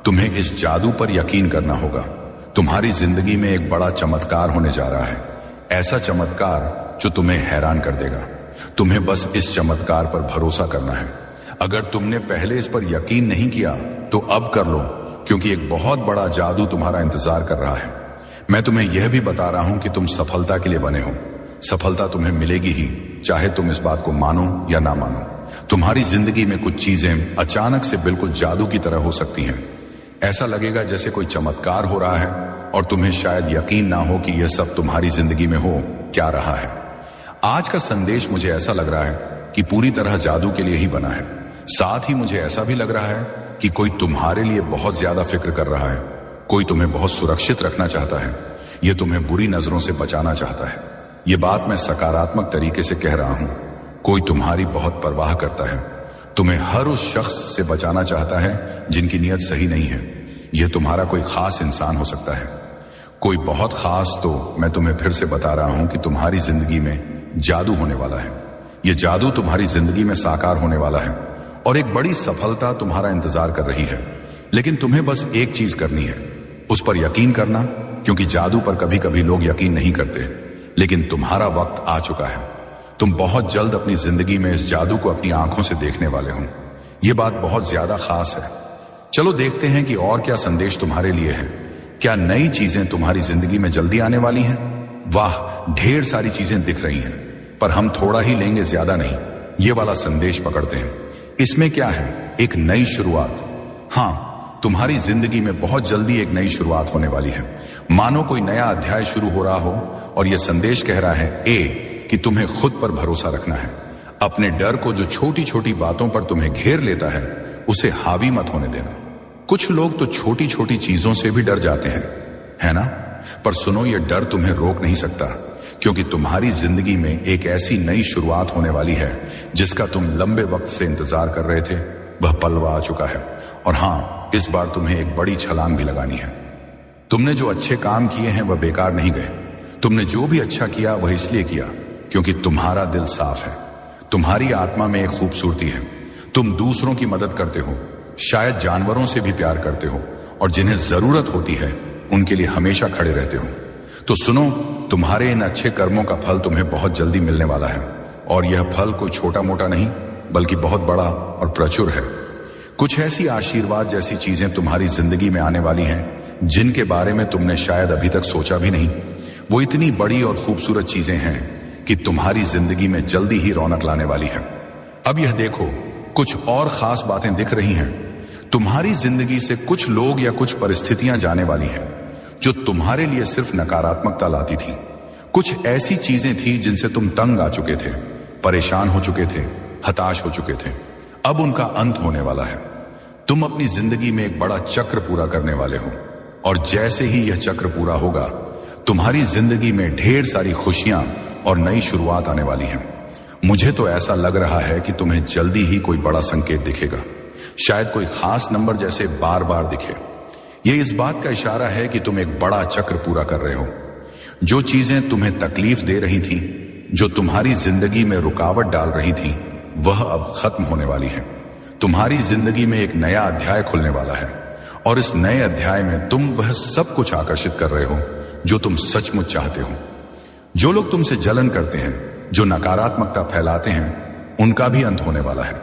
तुम्हें इस जादू पर यकीन करना होगा। तुम्हारी जिंदगी में एक बड़ा चमत्कार होने जा रहा है, ऐसा चमत्कार जो तुम्हें हैरान कर देगा। तुम्हें बस इस चमत्कार पर भरोसा करना है। अगर तुमने पहले इस पर यकीन नहीं किया तो अब कर लो, क्योंकि एक बहुत बड़ा जादू तुम्हारा इंतजार कर रहा है। मैं तुम्हें यह भी बता रहा हूं कि तुम सफलता के लिए बने हो। सफलता तुम्हें मिलेगी ही, चाहे तुम इस बात को मानो या ना मानो। तुम्हारी जिंदगी में कुछ चीजें अचानक से बिल्कुल जादू की तरह हो सकती हैं। ऐसा लगेगा जैसे कोई चमत्कार हो रहा है और तुम्हें शायद यकीन ना हो कि यह सब तुम्हारी जिंदगी में हो क्या रहा है। आज का संदेश मुझे ऐसा लग रहा है कि पूरी तरह जादू के लिए ही बना है। साथ ही मुझे ऐसा भी लग रहा है कि कोई तुम्हारे लिए बहुत ज्यादा फिक्र कर रहा है। कोई तुम्हें बहुत सुरक्षित रखना चाहता है। यह तुम्हें बुरी नजरों से बचाना चाहता है। यह बात मैं सकारात्मक तरीके से कह रहा हूं। कोई तुम्हारी बहुत परवाह करता है, तुम्हें हर उस शख्स से बचाना चाहता है जिनकी नीयत सही नहीं है। यह तुम्हारा कोई खास इंसान हो सकता है, कोई बहुत खास। तो मैं तुम्हें फिर से बता रहा हूं कि तुम्हारी जिंदगी में जादू होने वाला है। यह जादू तुम्हारी जिंदगी में साकार होने वाला है और एक बड़ी सफलता तुम्हारा इंतजार कर रही है। लेकिन तुम्हें बस एक चीज करनी है, उस पर यकीन करना, क्योंकि जादू पर कभी कभी लोग यकीन नहीं करते, लेकिन तुम्हारा वक्त आ चुका है। तुम बहुत जल्द अपनी जिंदगी में इस जादू को अपनी आंखों से देखने वाले हो। यह बात बहुत ज्यादा खास है। चलो देखते हैं कि और क्या संदेश तुम्हारे लिए है। क्या नई चीजें तुम्हारी जिंदगी में जल्दी आने वाली हैं? वाह, ढेर सारी चीजें दिख रही हैं, पर हम थोड़ा ही लेंगे, ज्यादा नहीं। ये वाला संदेश पकड़ते हैं। इसमें क्या है? एक नई शुरुआत। हाँ, तुम्हारी जिंदगी में बहुत जल्दी एक नई शुरुआत होने वाली है। मानो कोई नया अध्याय शुरू हो रहा हो और यह संदेश कह रहा है कि तुम्हें खुद पर भरोसा रखना है। अपने डर को, जो छोटी छोटी बातों पर तुम्हें घेर लेता है, उसे हावी मत होने देना। कुछ लोग तो छोटी छोटी चीजों से भी डर जाते हैं, है ना? पर सुनो, यह डर तुम्हें रोक नहीं सकता, क्योंकि तुम्हारी जिंदगी में एक ऐसी नई शुरुआत होने वाली है जिसका तुम लंबे वक्त से इंतजार कर रहे थे। वह पल आ चुका है और हाँ, इस बार तुम्हें एक बड़ी छलांग भी लगानी है। तुमने जो अच्छे काम किए हैं वह बेकार नहीं गए। तुमने जो भी अच्छा किया वह इसलिए किया क्योंकि तुम्हारा दिल साफ है। तुम्हारी आत्मा में एक खूबसूरती है। तुम दूसरों की मदद करते हो, शायद जानवरों से भी प्यार करते हो, और जिन्हें जरूरत होती है उनके लिए हमेशा खड़े रहते हो। तो सुनो, तुम्हारे इन अच्छे कर्मों का फल तुम्हें बहुत जल्दी मिलने वाला है, और यह फल कोई छोटा मोटा नहीं बल्कि बहुत बड़ा और प्रचुर है। कुछ ऐसी आशीर्वाद जैसी चीजें तुम्हारी जिंदगी में आने वाली हैं जिनके बारे में तुमने शायद अभी तक सोचा भी नहीं। वो इतनी बड़ी और खूबसूरत चीजें हैं कि तुम्हारी जिंदगी में जल्दी ही रौनक लाने वाली है। अब यह देखो, कुछ और खास बातें दिख रही हैं। तुम्हारी जिंदगी से कुछ लोग या कुछ परिस्थितियां जाने वाली हैं जो तुम्हारे लिए सिर्फ नकारात्मकता लाती थी। कुछ ऐसी चीजें थी जिनसे तुम तंग आ चुके थे, परेशान हो चुके थे, हताश हो चुके थे। अब उनका अंत होने वाला है। तुम अपनी जिंदगी में एक बड़ा चक्र पूरा करने वाले हो, और जैसे ही यह चक्र पूरा होगा, तुम्हारी जिंदगी में ढेर सारी खुशियां और नई शुरुआत आने वाली है। मुझे तो ऐसा लग रहा है कि तुम्हें जल्दी ही कोई बड़ा संकेत दिखेगा। शायद कोई खास नंबर जैसे बार बार दिखे, ये इस बात का इशारा है कि तुम एक बड़ा चक्र पूरा कर रहे हो। जो चीजें तुम्हें तकलीफ दे रही थी, जो तुम्हारी जिंदगी में रुकावट डाल रही थी, वह अब खत्म होने वाली है। तुम्हारी जिंदगी में एक नया अध्याय खुलने वाला है और इस नए अध्याय में तुम वह सब कुछ आकर्षित कर रहे हो जो तुम सचमुच चाहते हो। जो लोग तुमसे जलन करते हैं, जो नकारात्मकता फैलाते हैं, उनका भी अंत होने वाला है।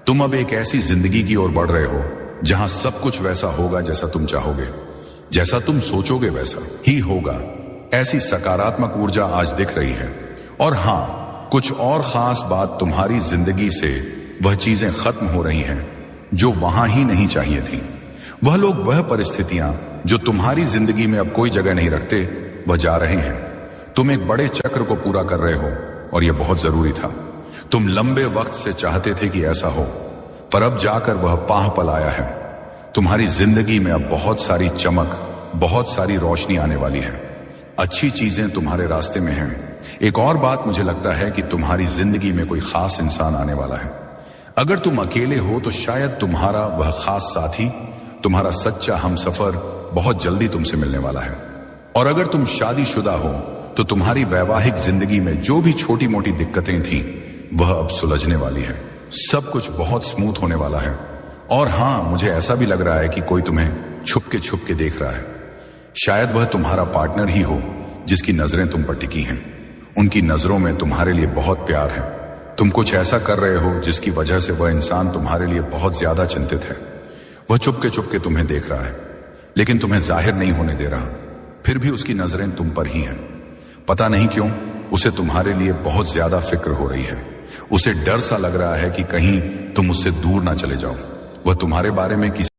तुम अब एक ऐसी जिंदगी की ओर बढ़ रहे हो जहां सब कुछ वैसा होगा जैसा तुम चाहोगे, जैसा तुम सोचोगे वैसा ही होगा। ऐसी सकारात्मक ऊर्जा आज दिख रही है। और हां, कुछ और खास बात, तुम्हारी जिंदगी से वह चीजें खत्म हो रही हैं जो वहां ही नहीं चाहिए थी। वह लोग, वह परिस्थितियां जो तुम्हारी जिंदगी में अब कोई जगह नहीं रखते, वह जा रहे हैं। तुम एक बड़े चक्र को पूरा कर रहे हो और यह बहुत जरूरी था। तुम लंबे वक्त से चाहते थे कि ऐसा हो, पर अब जाकर वह पाह पल आया है। तुम्हारी जिंदगी में अब बहुत सारी चमक, बहुत सारी रोशनी आने वाली है। अच्छी चीजें तुम्हारे रास्ते में हैं। एक और बात, मुझे लगता है कि तुम्हारी जिंदगी में कोई खास इंसान आने वाला है। अगर तुम अकेले हो तो शायद तुम्हारा वह खास साथी, तुम्हारा सच्चा हमसफर बहुत जल्दी तुमसे मिलने वाला है। और अगर तुम शादीशुदा हो तो तुम्हारी वैवाहिक जिंदगी में जो भी छोटी मोटी दिक्कतें थीं, वह अब सुलझने वाली है। सब कुछ बहुत स्मूथ होने वाला है। और हां, मुझे ऐसा भी लग रहा है कि कोई तुम्हें छुप के देख रहा है। शायद वह तुम्हारा पार्टनर ही हो जिसकी नजरें तुम पर टिकी हैं। उनकी नजरों में तुम्हारे लिए बहुत प्यार है। तुम कुछ ऐसा कर रहे हो जिसकी वजह से वह इंसान तुम्हारे लिए बहुत ज्यादा चिंतित है। वह चुप के तुम्हें देख रहा है, लेकिन तुम्हें जाहिर नहीं होने दे रहा। फिर भी उसकी नजरें तुम पर ही हैं। पता नहीं क्यों, उसे तुम्हारे लिए बहुत ज्यादा फिक्र हो रही है। उसे डर सा लग रहा है कि कहीं तुम उससे दूर ना चले जाओ। वह तुम्हारे बारे में किसी